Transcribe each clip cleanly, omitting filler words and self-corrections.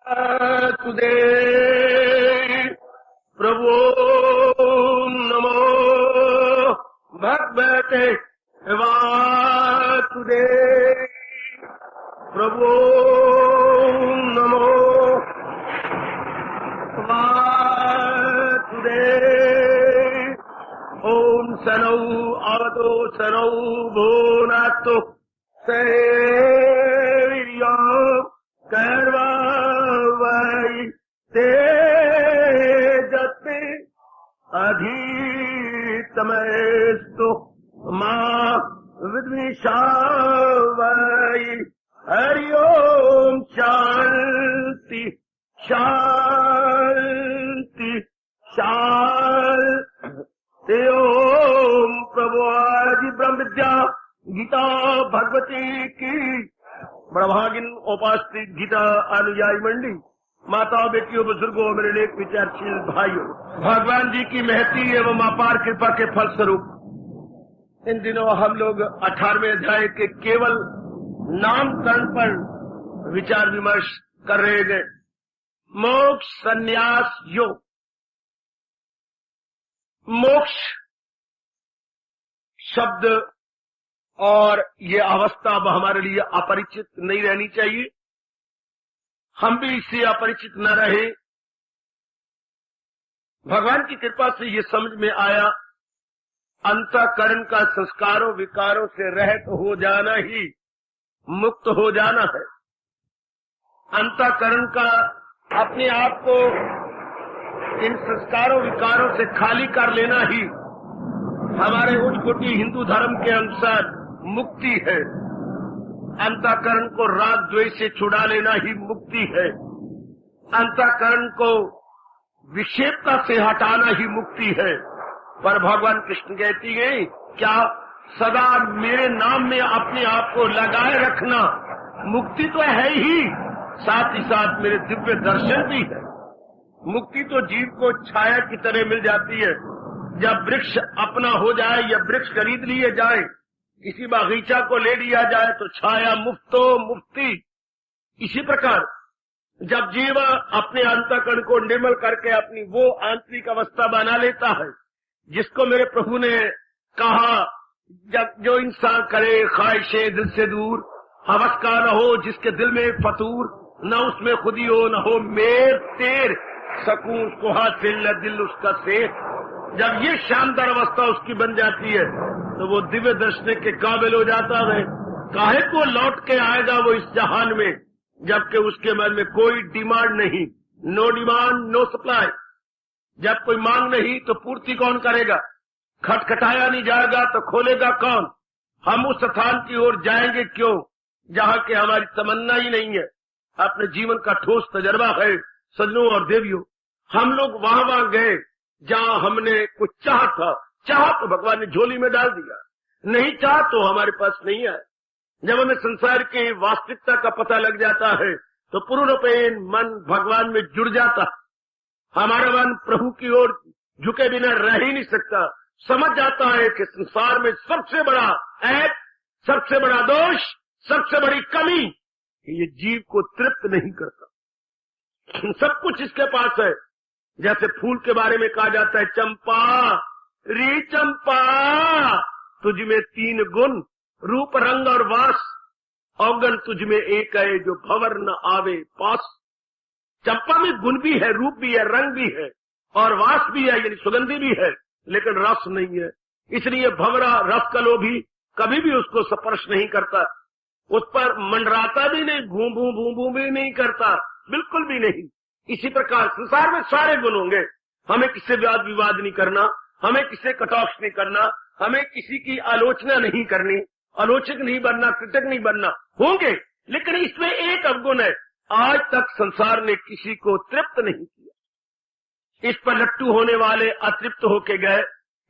तुदे प्रभो नमो भगवते वासुदे प्रभो नमो वासुदे ओम सनौ अवतो सनौ भुनक्तु सैर्य कर्वै तेजस्वी अधितमस्तु मा विद्विषावै हरि ओम शांति शांति शांति। ओम प्रभु आदि ब्रह्म विद्या गीता भगवती की बड़भागिन उपास्थित गीता अनुयायी मंडी, माताओं, बेटियों, बुजुर्गों, मेरे नेक विचारशील भाइयों, भगवान जी की महती एवं अपार कृपा के फलस्वरूप इन दिनों हम लोग 18वें अध्याय के केवल नामकरण पर विचार विमर्श कर रहे हैं। मोक्ष संन्यास योग। मोक्ष शब्द और ये अवस्था अब हमारे लिए अपरिचित नहीं रहनी चाहिए, हम भी इससे अपरिचित न रहे। भगवान की कृपा से ये समझ में आया, अंतःकरण का संस्कारों विकारों से रहित हो जाना ही मुक्त हो जाना है। अंतःकरण का अपने आप को इन संस्कारों विकारों से खाली कर लेना ही हमारे उच्च कोटि हिंदू धर्म के अनुसार मुक्ति है। अंतःकरण को राग द्वेष से छुड़ा लेना ही मुक्ति है। अंतःकरण को विक्षेपता से हटाना ही मुक्ति है। पर भगवान कृष्ण कहती है, क्या सदा मेरे नाम में अपने आप को लगाए रखना मुक्ति तो है ही, साथ ही साथ मेरे दिव्य दर्शन भी है। मुक्ति तो जीव को छाया की तरह मिल जाती है। जब वृक्ष अपना हो जाए या वृक्ष खरीद लिए जाए, किसी बागीचा को ले लिया जाए तो छाया मुफ्तो मुफ्ती। इसी प्रकार जब जीव अपने अंतःकरण को निर्मल करके अपनी वो आंतरिक अवस्था बना लेता है जिसको मेरे प्रभु ने कहा, जब जो इंसान करे ख्वाहिशे दिल से दूर, हवस का न हो जिसके दिल में फतूर, न उसमें खुदी हो न हो मेर तेर, सकूं उसको हाथ से न दिल उसका शेर। जब ये शानदार अवस्था उसकी बन जाती है तो वो दिव्य दर्शन के काबिल हो जाता है। काहे को लौट के आएगा वो इस जहान में, जबकि उसके मन में कोई डिमांड नहीं, नो डिमांड नो सप्लाई। जब कोई मांग नहीं तो पूर्ति कौन करेगा? खटखटाया नहीं जाएगा तो खोलेगा कौन? हम उस स्थान की ओर जाएंगे क्यों जहाँ के हमारी तमन्ना ही नहीं है। अपने जीवन का ठोस तजर्बा है सज्जनों और देवियों। हम लोग वहां गए जहाँ हमने कुछ चाहा था, चाहा तो भगवान ने झोली में डाल दिया, नहीं चाहा तो हमारे पास नहीं आया। जब हमें संसार की वास्तविकता का पता लग जाता है तो पूर्णपेन मन भगवान में जुड़ जाता। हमारा मन प्रभु की ओर झुके बिना रह ही नहीं सकता। समझ जाता है कि संसार में सबसे बड़ा ऐप, सबसे बड़ा दोष, सबसे बड़ी कमी कि ये जीव को तृप्त नहीं करता। सब कुछ इसके पास है। जैसे फूल के बारे में कहा जाता है, चंपा री चंपा तुझ में 3 गुण, रूप रंग और वास, अवगन तुझ में एक है जो भंवर न आवे पास। चंपा में गुण भी है, रूप भी है, रंग भी है और वास भी है, यानी सुगंधी भी है, लेकिन रस नहीं है। इसलिए भंवरा रस का लोभी कभी भी उसको स्पर्श नहीं करता, उस पर मंडराता भी नहीं, भू भू भी नहीं करता, बिल्कुल भी नहीं। इसी प्रकार संसार में सारे गुण होंगे। हमें किससे वाद विवाद नहीं करना, हमें किससे कटाक्ष नहीं करना, हमें किसी की आलोचना नहीं करनी, आलोचक नहीं बनना, कृतज्ञ नहीं बनना, होंगे। लेकिन इसमें एक अवगुण है, आज तक संसार ने किसी को तृप्त नहीं किया। इस पर लट्टू होने वाले अतृप्त होके गए।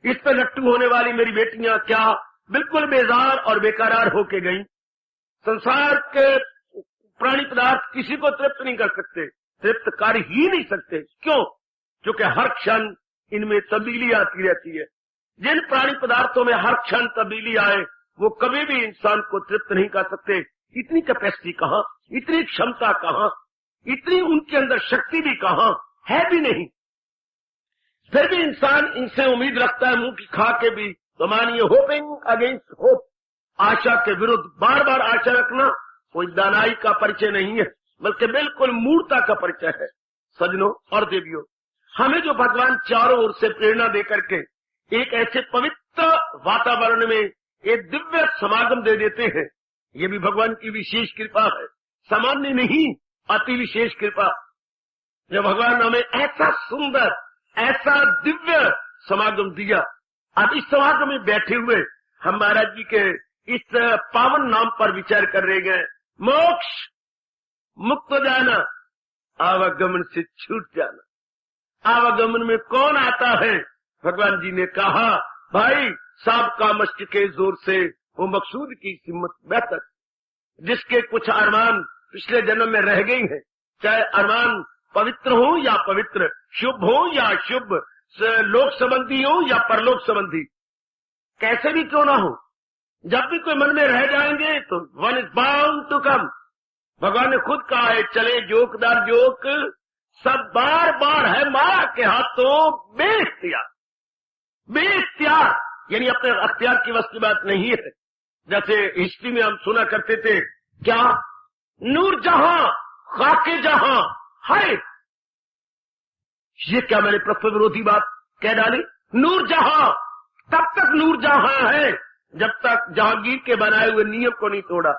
इस पर लट्टू होने वाली मेरी बेटियां क्या बिल्कुल बेजार और बेकरार होके गई। संसार के प्राणी पदार्थ किसी को तृप्त नहीं कर सकते, तृप्त कर ही नहीं सकते। क्यों? क्योंकि हर क्षण इनमें तब्दीली आती रहती है। जिन प्राणी पदार्थों में हर क्षण तब्दीली आए वो कभी भी इंसान को तृप्त नहीं कर सकते। इतनी कैपेसिटी कहाँ, इतनी क्षमता कहाँ? इतनी उनके अंदर शक्ति भी कहां है भी नहीं। फिर भी इंसान इनसे उम्मीद रखता है मुंह की खा के भी। तो मानिए होपिंग अगेंस्ट होप, आशा के विरुद्ध बार बार आशा रखना कोई दानाई का परिचय नहीं है, बल्कि बिल्कुल मूर्खता का परिचय है। सज्जनों और देवियों, हमें जो भगवान चारों ओर से प्रेरणा देकर के एक ऐसे पवित्र वातावरण में एक दिव्य समागम दे देते हैं, ये भी भगवान की विशेष कृपा है, सामान्य नहीं, अति विशेष कृपा। जो भगवान हमें ऐसा सुंदर, ऐसा दिव्य समागम दिया। अब इस समागम में बैठे हुए हम महाराज जी के इस पावन नाम पर विचार कर रहे हैं। मोक्ष, मुक्त हो जाना, आवागमन से छूट जाना। आवागमन में कौन आता है? भगवान जी ने कहा, भाई सांप का मस्त के जोर से वो मकसूद की सिमत बेहतर, जिसके कुछ अरमान पिछले जन्म में रह गई हैं, चाहे अरमान पवित्र हो या पवित्र, शुभ हो या अशुभ, लोक संबंधी हो या परलोक संबंधी, कैसे भी क्यों ना हो, जब भी कोई मन में रह जाएंगे तो one is bound to come. भगवान ने खुद कहा है, चले जोकदार जोक सब बार बार है माया के हाथों बेइख्तियार। बेइख्तियार यानी अपने अख्तियार की वस्तु की बात नहीं है। जैसे हिस्ट्री में हम सुना करते थे, क्या नूर जहां खाके जहां है, ये क्या मैंने परस्पर विरोधी बात कह डाली? नूर जहां, तब तक नूर जहां है जब तक जहांगीर के बनाए हुए नियम को नहीं तोड़ा।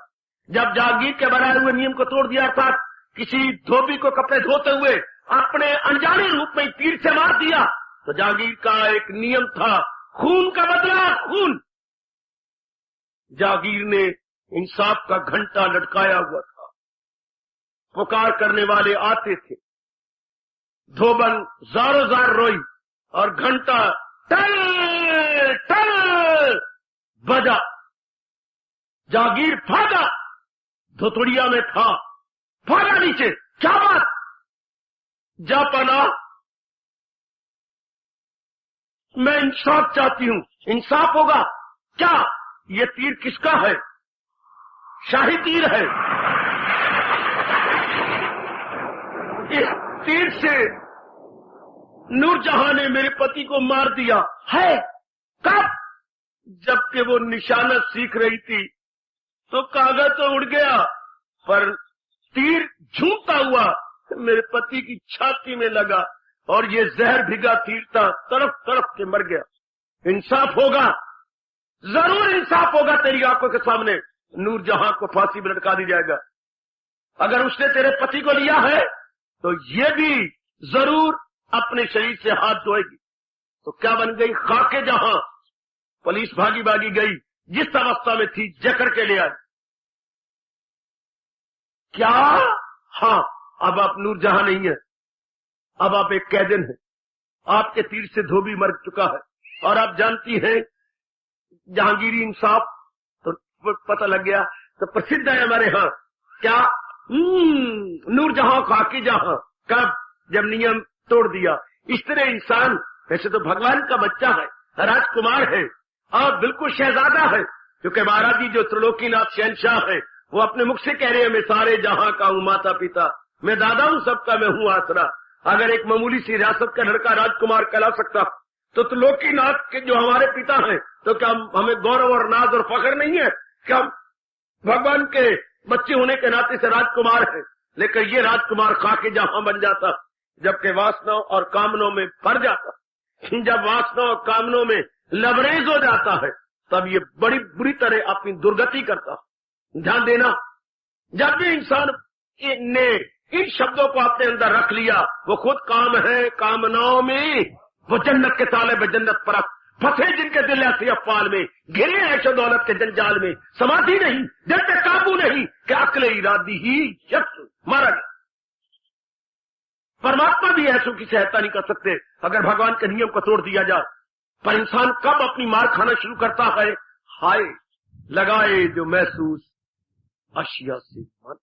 जब जहांगीर के बनाए हुए नियम को तोड़ दिया, अर्थात किसी धोबी को कपड़े धोते हुए अपने अनजाने रूप में तीर से मार दिया, तो जहांगीर का एक नियम था, खून का बदला खून। जहांगीर ने इंसाफ का घंटा लटकाया हुआ था, पुकार करने वाले आते थे, धोबन जारो जार रोई और घंटा टल टल बजा। जहांगीर भागा, धोतुड़िया में था, भागा नीचे, क्या बात? जा पाना, मैं इंसाफ चाहती हूं। इंसाफ होगा क्या? ये तीर किसका है? शाही तीर है। इस तीर से नूरजहां ने मेरे पति को मार दिया है। कब? जबकि वो निशाना सीख रही थी, तो कागज तो उड़ गया, पर तीर झूमता हुआ मेरे पति की छाती में लगा और ये जहर भिगा तीर था, तरफ तरफ के मर गया। इंसाफ होगा, जरूर इंसाफ होगा। तेरी आंखों के सामने नूरजहां को फांसी पर लटका दी जाएगा। अगर उसने तेरे पति को लिया है तो ये भी जरूर अपने शरीर से हाथ धोएगी। तो क्या बन गई? खाके जहां। पुलिस भागी भागी गई, जिस अवस्था में थी जकड़ के ले आई। क्या? हाँ, अब आप नूरजहां नहीं है, अब आप एक कैदन हैं। आपके तीर से धोबी मर चुका है और आप जानती हैं जहांगीरी इंसाफ तो पता लग गया। तो प्रसिद्ध है हमारे यहाँ, क्या? नूरजहां खाकी जहां। कब? जब नियम तोड़ दिया। इस तरह इंसान, वैसे तो भगवान का बच्चा है, राजकुमार है और बिल्कुल शहजादा है, क्योंकि महाराज जी जो त्रिलोकीनाथ शहनशाह है, वो अपने मुख से कह रहे हैं, मैं सारे जहां का हूं माता पिता, मैं दादा हूं सबका, मैं हूं आसरा। अगर एक मामूली सी रियासत का लड़का राजकुमार कहला सकता तो त्रिलोकीनाथ के जो हमारे पिता हैं, तो क्या हमें गौरव और नाज और फख्र नहीं है? क्या भगवान के बच्चे होने के नाते से राजकुमार है? लेकिन ये राजकुमार खाके जहां बन जाता, जबकि वासनाओं और कामनों में भर जाता। जब वासनाओं और कामनों में लबरेज हो जाता है, तब ये बड़ी बुरी तरह अपनी दुर्गति करता। ध्यान देना, जब भी इंसान ने इन शब्दों को अपने अंदर रख लिया, वो खुद काम है, कामनाओं में वो जन्नत के ताले में जन्नत परख, फंसे जिनके दिल ऐसी अफवाल में, घिरे ऐशो दौलत के जंजाल में, समाधि नहीं, दिल पे काबू नहीं, कि अक्ल इरादी ही यश मारा गया। परमात्मा भी ऐसों की सहायता नहीं कर सकते अगर भगवान के नियम को तोड़ दिया जाए। पर इंसान कब अपनी मार खाना शुरू करता है? हाय लगाए जो महसूस अशिया से मन।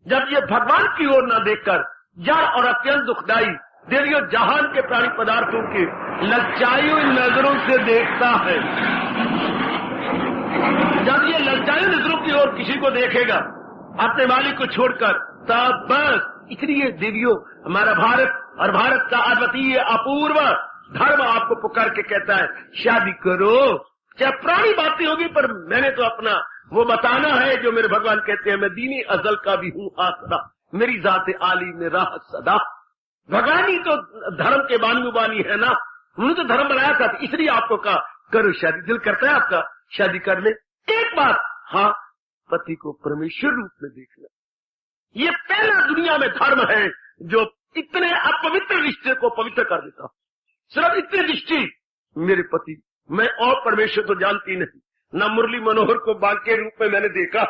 जब ये भगवान की ओर न देखकर जड़ और अत्यंत दुखदाई देवियों जहान के प्राणी पदार्थों के लज्जाई हुई नजरों से देखता है, जब ये लज्जाई नजरों की ओर किसी को देखेगा अपने मालिक को छोड़कर, तब बस। इसलिए देवियों, हमारा भारत और भारत का अद्वितीय अपूर्व धर्म आपको पुकार के कहता है शादी करो। चाहे पुरानी बातें होगी, पर मैंने तो अपना वो बताना है जो मेरे भगवान कहते हैं, मैं दीनी अजल का भी हूँ आसरा, मेरी जाते आली में राह सदा। भगवान ही तो धर्म के बानी है ना, उन्होंने तो धर्म बनाया था, इसलिए आपको कहा करो शादी। दिल करता है आपका शादी कर ले। एक बात, हाँ, पति को परमेश्वर रूप में देखना, ये पहला दुनिया में धर्म है जो इतने अपवित्र रिश्ते को पवित्र कर देता। सिर्फ इतनी दृष्टि, मेरे पति, मैं और परमेश्वर तो जानती नहीं, न मुरली मनोहर को बांके रूप में मैंने देखा,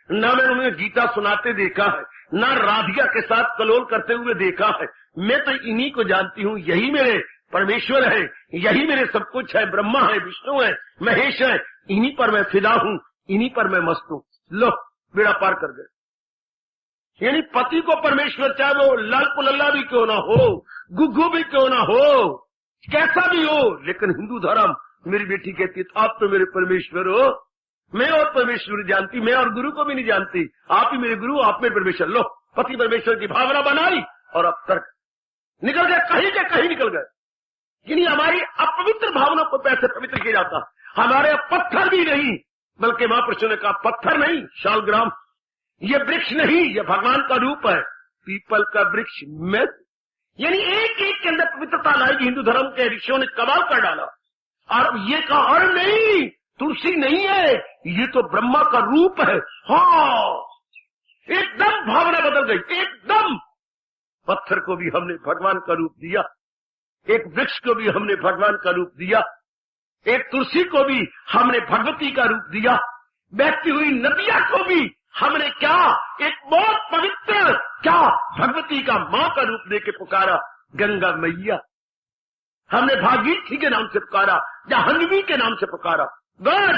न मैंने उन्हें गीता सुनाते देखा है, न राधिका के साथ कलोल करते हुए देखा है। मैं तो इन्हीं को जानती हूँ, यही मेरे परमेश्वर है, यही मेरे सब कुछ है, ब्रह्मा है, विष्णु है, महेश है, इन्हीं पर मैं फिदा हूँ, इन्हीं पर मैं मस्त हूँ। लो, बेड़ा पार कर गए। यानी पति को परमेश्वर, चाहे वो लाल पुलल्ला भी क्यों ना हो, गुग्गू भी क्यों ना हो, कैसा भी हो, लेकिन हिंदू धर्म, मेरी बेटी कहती है आप तो मेरे परमेश्वर हो। मैं और परमेश्वर जानती, मैं और गुरु को भी नहीं जानती, आप ही मेरे गुरु, आप मेरे परमेश्वर। लो, पति परमेश्वर की भावना बनाई और अब तर्क निकल गए, कहीं के कहीं निकल गए। यानी हमारी अपवित्र भावना को कैसे पवित्र किया जाता। हमारे पत्थर भी नहीं, बल्कि महापुरुषों ने कहा पत्थर नहीं, शालग्राम, ये वृक्ष नहीं, ये भगवान का रूप है, पीपल का वृक्ष में। यानी एक एक के अंदर पवित्रता लाएगी। हिंदू धर्म के ऋषियों ने कमाल कर डाला और ये कहा और नहीं, तुलसी नहीं है, ये तो ब्रह्मा का रूप है। हाँ, एकदम भावना बदल गई, एकदम। पत्थर को भी हमने भगवान का रूप दिया, एक वृक्ष को भी हमने भगवान का रूप दिया, एक तुलसी को भी हमने भगवती का रूप दिया, बहती हुई नदियां को भी हमने क्या एक बहुत पवित्र क्या भगवती का मां का रूप देके पुकारा, गंगा मैया। हमने भागीरथी के नाम से पुकारा, जाह्नवी के नाम से पुकारा। गॉड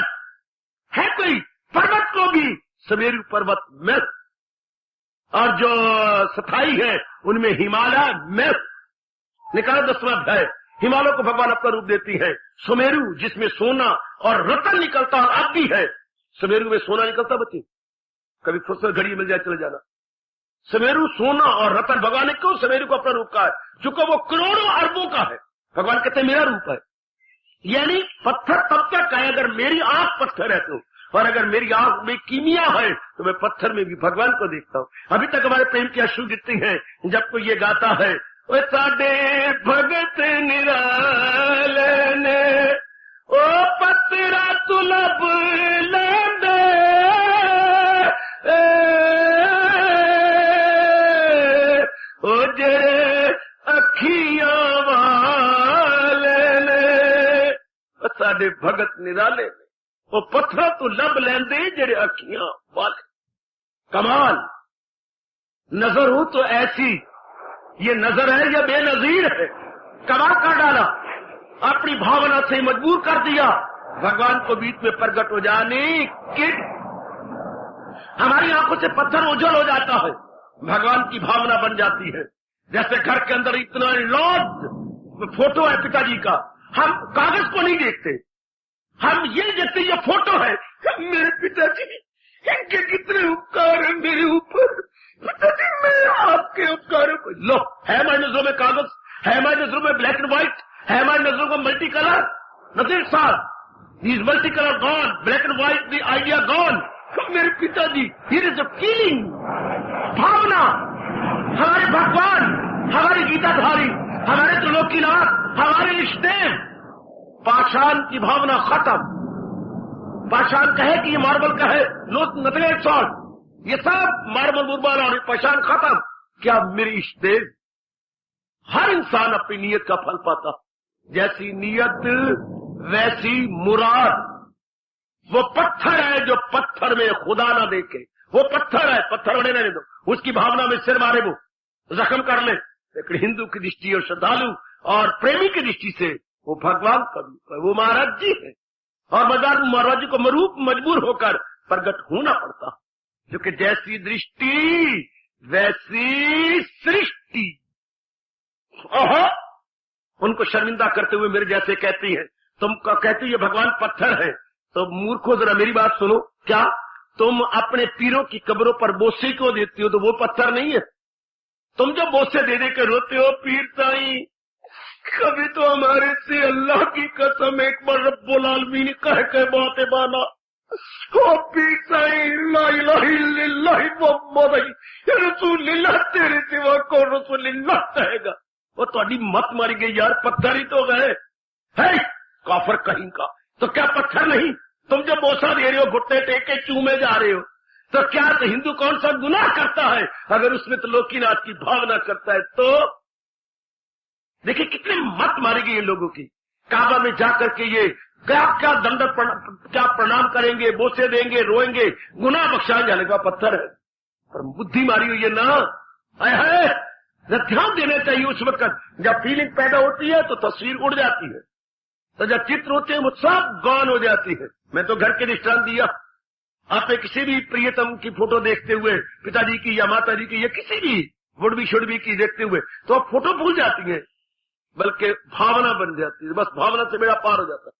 है कोई, पर्वत को भी समेरु पर्वत में, और जो स्थाई है उनमें हिमालय में। निकाला 10वां अध्याय, हिमालय को भगवान अपना रूप देती है। सुमेरु जिसमें सोना और रतन निकलता, और अब भी है सुमेरु में सोना निकलता। बच्चे कभी फुर्सत घड़ी मिल जाए चले जाना। सुमेरु सोना और रतन, भगवान ने क्यों सुमेरु को अपना रूप कहा है? चूंकि वो करोड़ों अरबों का है। भगवान कहते हैं मेरा रूप है। यानी पत्थर तब तक है अगर मेरी आंख पत्थर है तो, और अगर मेरी आंख में कीमिया है तो मैं पत्थर में भी भगवान को देखता हूँ। अभी तक हमारे प्रेम की अश्रु गिरती है जब कोई ये गाता है, ओ साडे भगत निरालने ओ पत्रा तुलब लेंदे, ओ जे अखियां वाले ने, साडे भगत निराले ने वो पत्थर तो लब लेंदे जेड़े अखियां वाले। कमाल नजर हो तो ऐसी, ये नजर है या बेनजीर है। कमाल कर डाला, अपनी भावना से मजबूर कर दिया भगवान को बीच में प्रकट हो जाने की। हमारी आंखों से पत्थर ओझल हो जाता है, भगवान की भावना बन जाती है। जैसे घर के अंदर इतना लॉर्ड फोटो है पिताजी का, हम कागज को नहीं देखते, हम ये देखते ये फोटो है। मेरे पिताजी, इनके कितने उपकार है मेरे ऊपर, पिताजी मैं आपके उपकारों को। लो, है हमारी नजरों में कागज, है हमारी नजरों में ब्लैक एंड व्हाइट, है हमारी नजरों में मल्टी कलर, नथिंग साथ is multi colour gone, black and white the idea gone. मेरे पिताजी, हियर इज अ फीलिंग, भावना। हमारे भगवान, हमारी गीताधारी, हमारे त्रिलोकीनाथ, हमारे इष्टदेव, पाषाण की भावना खत्म। पाषाण कहे कि ये मार्बल का है, नो नथिंग एट ऑल, ये सब मार्बल मुर्बल और पाषाण खत्म। क्या मेरे इष्टदेव? हर इंसान अपनी नीयत का फल पाता, जैसी नीयत वैसी मुराद। वो पत्थर है जो पत्थर में खुदा ना देखे, वो पत्थर है, पत्थर बने रहने दो, उसकी भावना में सिर मारे वो जख्म कर ले। लेकिन हिंदू की दृष्टि और श्रद्धालु और प्रेमी की दृष्टि से वो भगवान का रूप है, वो महाराज जी है। और महाराज जी को मजबूर होकर प्रकट होना पड़ता, क्योंकि जैसी दृष्टि वैसी सृष्टि। ओहो, उनको शर्मिंदा करते हुए मेरे जैसे कहती है, तुम कहती है भगवान पत्थर है, तो मूर्खों जरा मेरी बात सुनो। क्या तुम अपने पीरों की कब्रों पर बोसे क्यों देती हो? तो वो पत्थर नहीं है। तुम जो बोसे दे दे के रोते हो, पीर साईं कभी तो हमारे से अल्लाह की कसम एक बार रब्बुल आलमीन कह के बातें बाना, ओ पीर साईं ला इलाहा इल्लल्लाह मुहम्मद रसूलुल्लाह, तेरे सिवा कौन रसूलुल्लाह कहेगा? वो तुम्हारी मत मारी गई यार, पत्थर ही तो गए है काफर कहीं का। तो क्या पत्थर नहीं? तुम जो बोसा दे रहे हो, घुटने टेक के चूमे जा रहे हो, तो क्या तो हिंदू कौन सा गुनाह करता है अगर उसमें तो लोकीनाथ की भावना करता है? तो देखिए कितने मत मारी गई इन लोगों की। काबा में जाकर के ये क्या क्या दंडक क्या प्रणाम करेंगे, बोसे देंगे, रोएंगे, गुनाह बख्शा जाने का पत्थर है। और बुद्धि मारी हुई है ना है। ध्यान देना चाहिए उस वक्त जब फीलिंग पैदा होती है तो तस्वीर उड़ जाती है, तो जब चित्र होते हैं वो सब गौन हो जाती है। मैं तो घर के दृष्टांत दिया, आपने किसी भी प्रियतम की फोटो देखते हुए, पिताजी की या माता जी की या किसी भी वुडबी शुडबी की देखते हुए, तो आप फोटो भूल जाती है, बल्कि भावना बन जाती है। बस भावना से बेड़ा पार हो जाता है,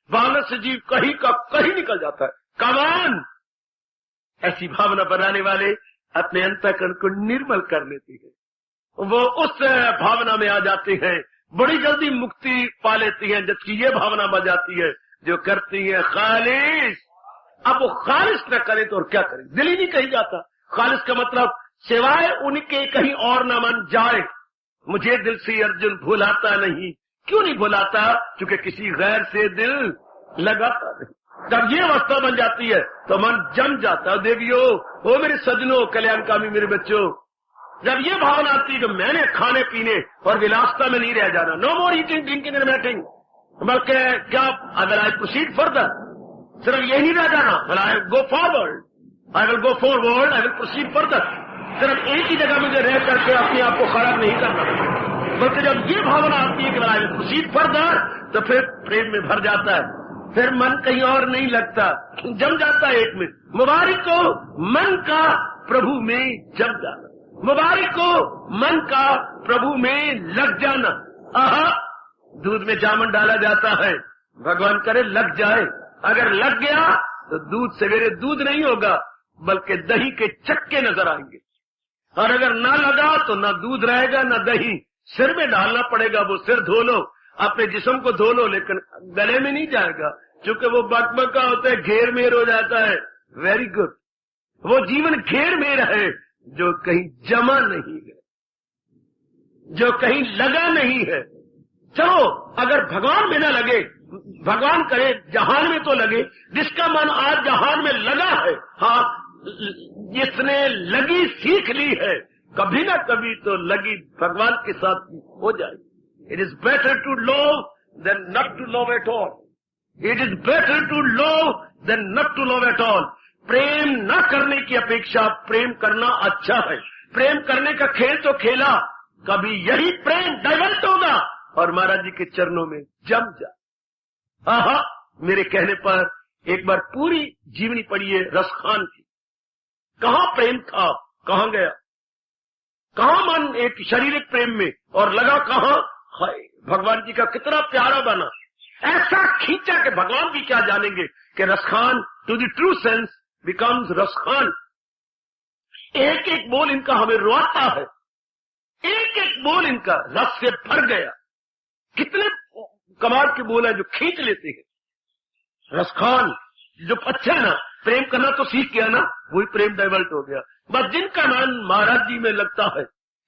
भावना से जीव कहीं का कहीं निकल जाता है। कमान ऐसी भावना बनाने वाले अपने अंतःकरण को निर्मल कर लेती है, वो उस भावना में आ जाते हैं, बड़ी जल्दी मुक्ति पा लेती हैं। जबकि ये भावना बन जाती है जो करती है खालिस। अब वो खालिस न करे तो और क्या करे? दिल ही नहीं कही जाता। खालिस का मतलब सिवाय उनके कहीं और न मन जाए। मुझे दिल से अर्जुन भुलाता नहीं। क्यों नहीं भुलाता? क्योंकि किसी गैर से दिल लगाता नहीं। जब ये अवस्था बन जाती है तो मन जम जाता है। देवियों, ओ मेरे सजनों, कल्याणकामी मेरे बच्चों, जब ये भावना आती है कि मैंने खाने पीने और विलासता में नहीं रह जाना, no more eating drinking and batting, बल्कि क्या अगर आई प्रोसीड फर्दर, सिर्फ यही नहीं रह जाना, I go forward, I will go forward, I will proceed further. सिर्फ एक ही जगह मुझे रह करके अपने आप को खराब नहीं करना, बल्कि जब ये भावना आती है कि आई विल प्रोसीड फर्दर, तो फिर प्रेम में भर जाता है, फिर मन कहीं और नहीं लगता, जम जाता है एक में। मुबारक को मन का प्रभु में जम जाना, मुबारक को मन का प्रभु में लग जाना। आहा, दूध में जामुन डाला जाता है, भगवान करे लग जाए। अगर लग गया तो दूध सवेरे दूध नहीं होगा, बल्कि दही के चक्के नजर आएंगे। और अगर ना लगा तो ना दूध रहेगा ना दही, सिर में डालना पड़ेगा। वो सिर धो लो, अपने जिस्म को धो लो, लेकिन गले में नहीं जाएगा, क्योंकि वो बकबका होता है, घेर मेर हो जाता है। वेरी गुड, वो जीवन घेर में रहे जो कहीं जमा नहीं है, जो कहीं लगा नहीं है। चलो अगर भगवान में न लगे, भगवान करे जहान में तो लगे। जिसका मन आज जहान में लगा है, हाँ, जिसने लगी सीख ली है, कभी ना कभी तो लगी भगवान के साथ हो जाए। It is better to love than not to love at all. It is better to love than not to love at all. प्रेम न करने की अपेक्षा प्रेम करना अच्छा है। प्रेम करने का खेल तो खेला, कभी यही प्रेम डाइवर्ट होगा और महाराज जी के चरणों में जम जा। आहा, मेरे कहने पर एक बार पूरी जीवनी पढ़िए रसखान की। कहां प्रेम था, कहां गया, कहां मन एक शारीरिक प्रेम में और लगा कहां, हाय भगवान जी का कितना प्यारा बना। ऐसा खींचा कि भगवान भी क्या जानेंगे कि Raskhan to the true sense becomes Raskhan. एक एक बोल इनका हमें रुआता है, एक एक बोल इनका रस से भर गया। कितने कमाल के बोल है जो खींच लेते हैं। रसखान जो अच्छा है ना, प्रेम करना तो सीख गया ना, वही प्रेम डाइवर्ट हो गया। बस जिनका मन महाराज जी में लगता है,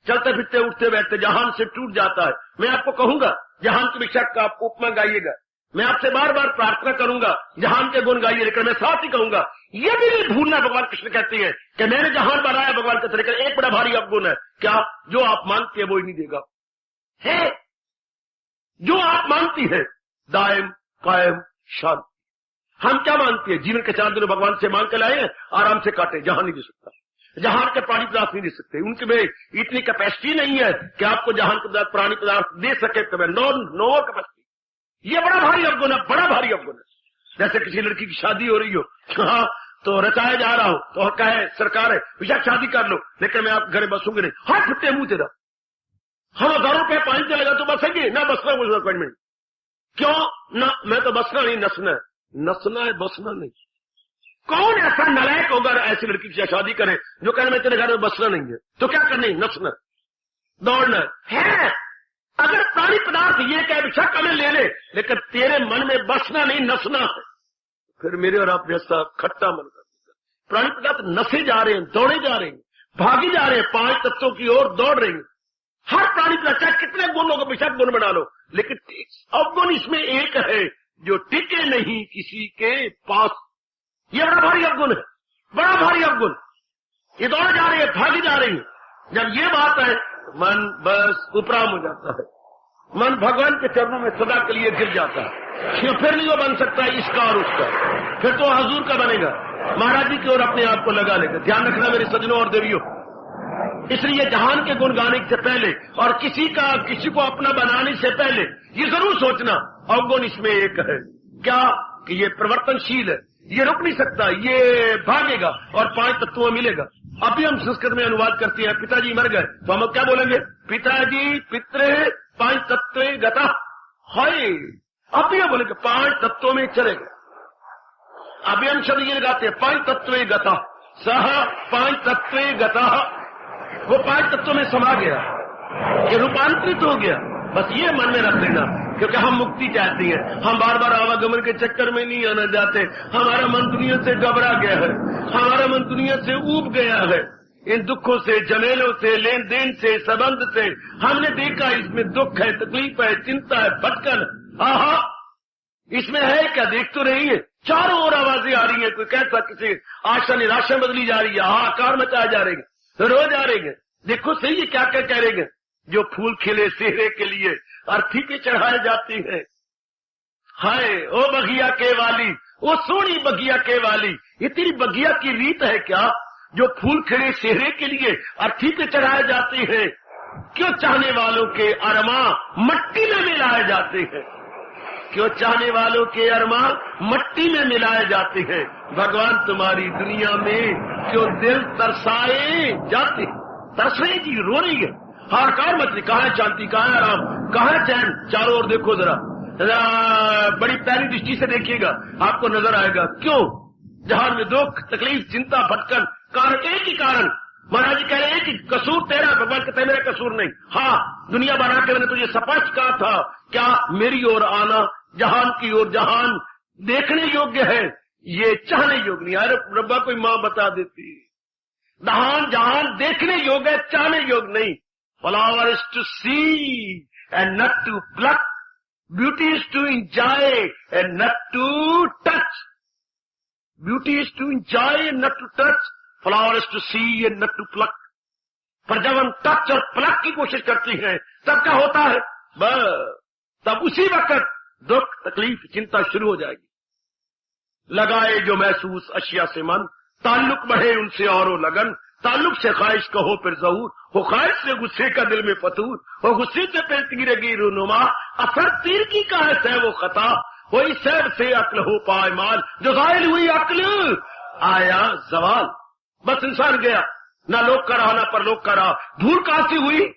चलते फिरते उठते बैठते जहान से टूट जाता है। मैं आपको कहूंगा जहान की भिक्षा का आप उपमा गाइएगा। मैं आपसे बार बार प्रार्थना करूंगा जहान के गुण गाइए, लेकिन मैं साथ ही कहूंगा ये भी नहीं भूलना। भगवान कृष्ण कहते हैं कि मैंने जहान बनाया भगवान के तरीके, एक बड़ा भारी अवगुण है, क्या? जो आप मांगते हैं वो ही नहीं देगा। है जो आप मांगती है दायम कायम शांति। हम क्या मांगते हैं? जीवन के 4 दिन भगवान से मांग के लाए हैं, आराम से काटे, जहां नहीं दे सकता। जहान के प्राणी पदार्थ नहीं दे सकते, उनके में इतनी कैपेसिटी नहीं है कि आपको जहान के प्राणी पदार्थ दे सके। No capacity. ये बड़ा भारी अवगुण है, बड़ा भारी अवगुण है। जैसे किसी लड़की की शादी हो रही हो, हाँ, तो रचाया जा रहा हो, तो कहे सरकार है भैया शादी कर लो, लेकिन मैं आप घर बसूंगी नहीं। हाथ फुटते मुंह तेरा, हम 1000 रुपये पानी चलेगा तो बसेंगे ना, बसना मुझे अपॉइंटमेंट क्यों ना? मैं तो बसना नहीं, नसना है। नसना है, बसना नहीं। कौन ऐसा नालायक होगा ऐसी लड़की से शादी करे जो कहने मैं तेरे घर में बसना नहीं है, तो क्या करनी, नसना, दौड़ना है। अगर प्राणी पदार्थ ये कहे बेशक हमें ले ले, लेकिन तेरे मन में बसना नहीं, नसना है, फिर मेरे और आप जैसा खट्टा मन कर देगा। प्राणी पदार्थ नसे जा रहे हैं, दौड़े जा रहे हैं, भागी जा रहे हैं, 5 तत्वों की ओर दौड़ रहे हैं। हर प्राणी पदार्थ चाहे कितने गुण होगा, बेशक गुण बना लो, लेकिन अवगुण इसमें एक है जो टिके नहीं किसी के पास। ये बड़ा भारी अवगुण है, बड़ा भारी अवगुण। ये दौड़ जा रही है, भागी जा रही है। जब ये बात है, मन बस उपराम हो जाता है, मन भगवान के चरणों में सदा के लिए गिर जाता है। फिर नहीं वो बन सकता इसका और उसका, फिर तो हजूर का बनेगा, महाराज जी की ओर अपने आप को लगा लेगा। ध्यान रखना मेरे सज्जनों और देवियों, इसलिए जहान के गुण गाने से पहले और किसी को अपना बनाने से पहले ये जरूर सोचना अवगुण इसमें एक है, क्या कि ये परिवर्तनशील है, ये रुक नहीं सकता, ये भागेगा और 5 तत्वों में मिलेगा। अभी हम संस्कृत में अनुवाद करते हैं, पिताजी मर गए तो हम क्या बोलेंगे, पिताजी पितृ 5 तत्व गता है। अभी हम बोलेंगे 5 तत्वों में चलेगा। अभी हम शब्द ये लगाते हैं 5 तत्व गता, सह 5 तत्व गता, वो 5 तत्वों में समा गया, ये रूपांतरित हो गया। बस ये मन में रख लेना, क्योंकि हम मुक्ति चाहते हैं, हम बार बार आवागमन के चक्कर में नहीं आना चाहते। हमारा मन दुनिया से घबरा गया है, हमारा मन दुनिया से ऊब गया है, इन दुखों से, झमेलों से, लेन देन से, संबंध से। हमने देखा इसमें दुख है, तकलीफ है, चिंता है, भटकन। आहा, इसमें है क्या, देख तो रही है, चारों ओर आवाजें आ रही है, कोई कहता किसी आशा निराशा बदली जा रही है, हाहाकार मचाए जा रहे हैं, रो जा रहे हैं। देखो सही है क्या क्या कह रहे हैं, जो फूल खिले सेहरे के लिए अर्थी पे चढ़ाए जाती है। हाय ओ बगिया के वाली, ओ सोनी बगिया के वाली, ये तेरी बगिया की रीत है क्या, जो फूल खिले सेहरे के लिए अर्थी पे चढ़ाए जाते हैं। क्यों चाहने वालों के अरमा मट्टी में मिलाए जाते हैं, क्यों चाहने वालों के अरमा मट्टी में मिलाए जाते हैं। भगवान तुम्हारी दुनिया में क्यों दिल तरसाए जाते, तरस रही जी, रो रही है, हाहाकार मच रही, कहाँ है शांति, कहाँ है आराम, कहाँ है चैन। चारों ओर देखो जरा, बड़ी प्यारी दृष्टि से देखिएगा, आपको नजर आएगा। क्यों जहान में दुख, तकलीफ, चिंता, भटकन, कारण एक ही कारण। महाराज जी कह रहे हैं कि कसूर तेरा, भगवान कहते हैं मेरा कसूर नहीं। हाँ, दुनिया बना के मैंने तुझे स्पष्ट कहा था, क्या मेरी ओर आना, जहान की ओर, जहान देखने योग्य है, ये चाहने योग्य नहीं। अरे रब्बा कोई माँ बता देती, जहान देखने योग्य है, चाहने योग्य नहीं। Flower is to see and not to pluck. Beauty is to enjoy and not to touch. Beauty is to enjoy and not to touch. Flower is to see and not to pluck. पर जब हम touch और plug की कोशिश करते हैं, तब क्या होता है, बस तब उसी वक्त दुख, तकलीफ, चिंता शुरू हो जाएगी। लगाए जो महसूस अशिया से मन, ताल्लुक बढ़े उनसे और लगन, ताल्लुक से ख्वाहिश कहो फिर जहूर, हो ख्वाहिश से गुस्से का दिल में फतूर, हो गुस्से से फिर गिरेगी रूनुमा, असर तीर की कहत है वो खता, हो इस सैर से अक्ल हो पाए माल, जो जाहिल हुई अक्ल आया जवाल। बस इंसान गया, ना लोग का रहा ना परलोक का रहा। धूल कहां से हुई,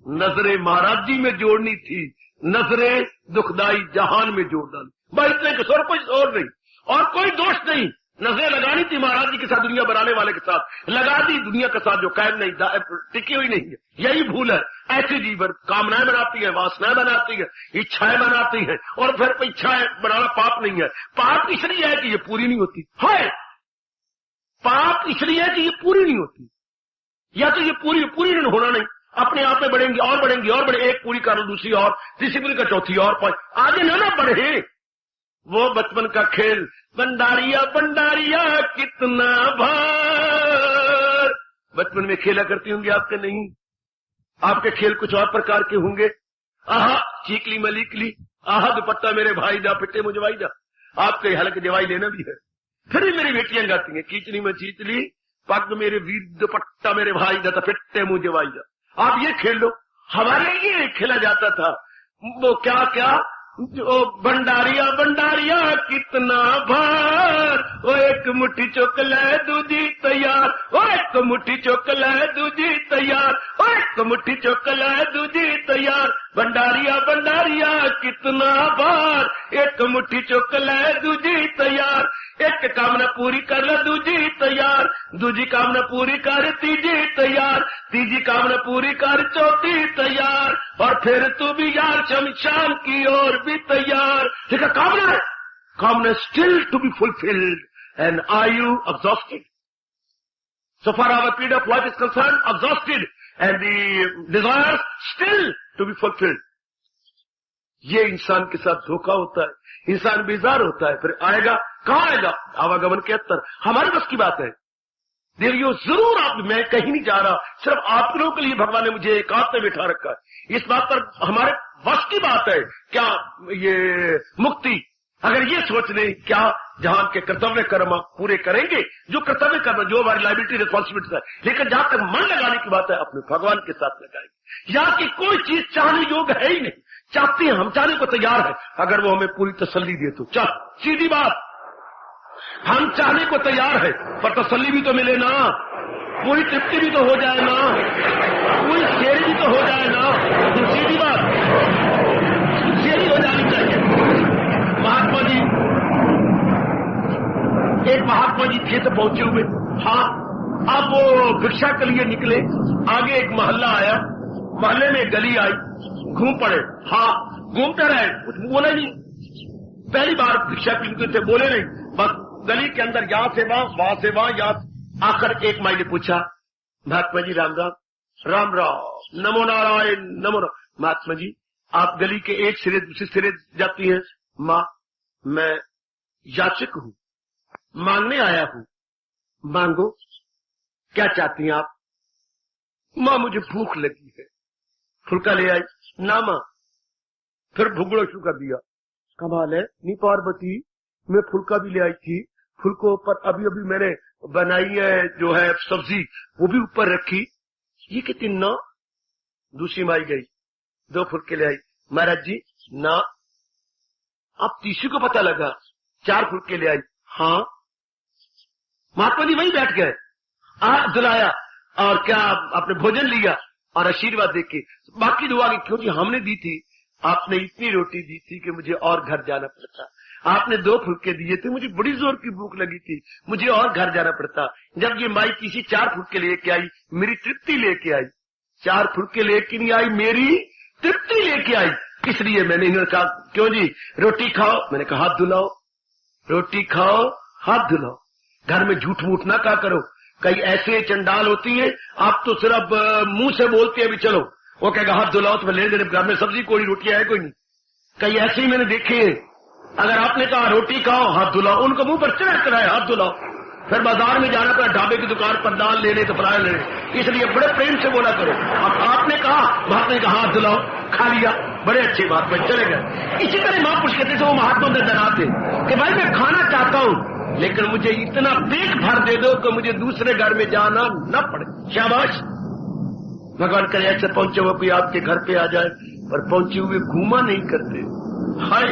नजरे महाराज जी में जोड़नी थी, नजरे दुखदाई जहान में जोड़ डाली। बस इतने कसौर, कोई और नहीं, और कोई दोष नहीं। नजरें लगानी थी महाराज जी के साथ, दुनिया बनाने वाले के साथ, लगा दी दुनिया के साथ जो कायम नहीं, टिकी हुई नहीं है। यही भूल है, ऐसे जीवन कामनाएं बनाती है, वासनाएं बनाती है, इच्छाएं बनाती है, और फिर इच्छाएं बनाना पाप नहीं है। पाप इसलिए है कि ये पूरी नहीं होती है, पाप इसलिए है कि ये पूरी नहीं होती, या तो ये पूरी नहीं होना नहीं, अपने आप में बढ़ेंगी और बढ़ेंगी और बढ़े, एक पूरी कर लो, दूसरी और, तीसरी पूरी का, चौथी और, आगे ना बढ़े। वो बचपन का खेल, बंडारिया बंडारिया कितना भार, बचपन में खेला करती होंगे आपके, नहीं, आपके खेल कुछ और प्रकार के होंगे। आहा चीकली मलिकली, आहा दुपट्टा मेरे भाई जा, पिट्टे मुझे भाई जा, आपके हालांकि दवाई लेना भी है। फिर भी मेरी बेटियां गाती हैं, कीचली में चीचली, पग मेरे वीर दुपट्टा मेरे भाई जा, तो पिट्टे मुझे भाई जा। आप ये खेल लो, हमारे ये खेला जाता था, वो क्या क्या, ओ भंडारिया भंडारिया कितना भार, ओ एक मुट्ठी चुक ले दूजी तैयार, ओ एक मुट्ठी चुक ले दूजी तैयार, ओ एक मुट्ठी चुक ले दूजी तैयार, भंडारिया भंडारिया कितना भार, एक मुट्ठी चुक ले दूजी तैयार। एक कामना पूरी कर ले दूजी तैयार, दूजी कामना पूरी कर तीजी तैयार, तीजी कामना पूरी कर चौथी तैयार, और फिर तू भी यार शमशान की ओर भी तैयार। ठीक है, कामना है, कामना still to be fulfilled, and are you exhausted? So far our period of life is concerned, exhausted, and the desires still to be fulfilled. ये इंसान के साथ धोखा होता है, इंसान बेजार होता है, फिर आएगा, कहाँ आएगा? आवागमन के अंतर हमारे बस की बात है। देवियों, जरूर आप, मैं कहीं नहीं जा रहा, सिर्फ आप लोगों के लिए भगवान ने मुझे एकांत में बिठा रखा है। इस बात पर हमारे बस की बात है क्या ये मुक्ति? अगर ये सोच लें क्या जहां के कर्तव्य कर्म पूरे करेंगे, जो कर्तव्य कर्म, जो हमारी लाइबिलिटी रिस्पॉन्सिबिलिटी है, लेकिन जहां तक मन लगाने की बात है अपने भगवान के साथ लगाएंगे। यहाँ की कोई चीज चाहने योग्य है ही नहीं, चाहते हैं हम, चाहने को तैयार है, अगर वो हमें पूरी तसल्ली दे तो। चल, सीधी बात, हम चाहने को तैयार है, पर तसल्ली भी तो मिले ना, पूरी तृप्ति भी तो हो जाए ना, पूरी शेरी भी तो हो जाए ना। तो सीधी बात, शेरी हो जानी चाहिए। महात्मा जी, एक महात्मा जी थे तो पहुंचे हुए, हाँ, अब वो भिक्षा के लिए निकले, आगे एक मोहल्ला आया, मोहल्ले में गली आई, घूम पड़े, हाँ, घूमते रहे, कुछ बोले नहीं, पहली बार भिक्षा पीते थे, बोले नहीं, बस गली के अंदर यहां से वहां से वहां, यहाँ आकर एक माई ने पूछा, महात्मा जी राम राम। राम राम, नमो नारायण, नमो नारायण। महात्मा जी, आप गली के एक सिरे दूसरे सिरे जाती हैं। माँ, मैं याचक हूँ, मांगने आया हूँ, मांगो, क्या चाहती हैं आप? माँ, मुझे भूख लगी है। फुल्का ले आई? ना माँ। फिर भूगड़ो शुरू कर दिया। कमाल है, नी पार्वती, मैं फुल्का भी ले आई थी, फुल्को पर अभी अभी मैंने बनाई है जो है सब्जी, वो भी ऊपर रखी, ये कितनी ना। दूसरी माई गई, 2 फुल्के ले आई। महाराज जी ना। अब तीसरी को पता लगा, 4 फुल्के ले आई। हाँ। महात्मा जी वहीं बैठ गए, दुलाया, और क्या आपने भोजन लिया और आशीर्वाद देके बाकी दुआ की, क्योंकि हमने दी थी, आपने इतनी रोटी दी थी कि मुझे और घर जाना पड़ता, आपने 2 फुल्के दिए थे, मुझे बड़ी जोर की भूख लगी थी, मुझे और घर जाना पड़ता। जब ये माई किसी 4 फुल्के लेके आई, मेरी तृप्ति लेके आई। 4 फुल्के लेके नहीं आई, मेरी तृप्ति लेके आई। इसलिए मैंने इन्होंने कहा, क्यों जी रोटी खाओ? मैंने कहा हाथ धुलाओ, रोटी खाओ हाथ धुलाओ, घर में झूठ मूठ ना कहा करो। कई ऐसे चंडाल होती है, आप तो सिर्फ मुंह से बोलते हैं भी चलो, वो कहेगा हाथ धुलाओ, तो लेने देने घर में सब्जी कोई रोटी है कोई नहीं। कई ऐसे ही मैंने देखे हैं, अगर आपने कहा रोटी खाओ हाथ धुलाओ, उनको मुंह पर चढ़ा कराए हाथ धुलाओ, फिर बाजार में जाना पड़ा, ढाबे की दुकान पर दाल लेने तो फ्राई लेने, इसलिए बड़े प्रेम से बोला करो। अब आपने कहा, महात्मा ने कहा हाथ धुलाओ, खा लिया, बड़े अच्छी बात में चले गए। इसी तरह महापुरुष कहते थे, वो महात्मा के डराते कि भाई मैं खाना चाहता हूँ, लेकिन मुझे इतना पेट भर दे दो कि मुझे दूसरे घर में जाना न पड़े। शाबाश, भगवान करे ऐसे पहुंचे हुए कोई आपके घर पे आ जाए, पर पहुंचे हुए घूमा नहीं करते। हाय,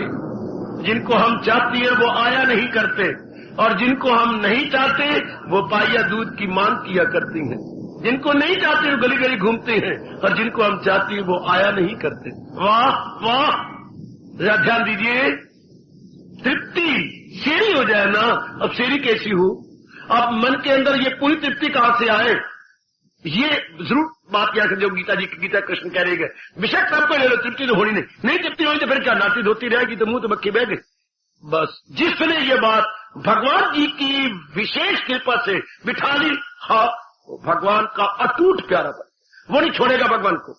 जिनको हम चाहती है वो आया नहीं करते, और जिनको हम नहीं चाहते वो पाया दूध की मांग किया करती हैं। जिनको नहीं चाहते वो गली गली घूमते हैं, और जिनको हम चाहते हैं वो आया नहीं करते। वाह वाह, ध्यान दीजिए, तृप्ति शेरी हो जाए ना। अब शेरी कैसी हो? अब मन के अंदर ये पूरी तृप्ति कहां से आए? ये जरूर बात याद कर, जो गीता कृष्ण कह रहे हैं, बेशक सबको ले लो, तृप्ति तो होनी नहीं तृप्ति होनी तो फिर क्या नाती धोती रहेगी, तो मुंह तो मक्खी बह गई। बस जिसने ये बात भगवान जी की विशेष कृपा से बिठा ली, हाँ, भगवान का अटूट प्यारा बन, वो नहीं छोड़ेगा भगवान को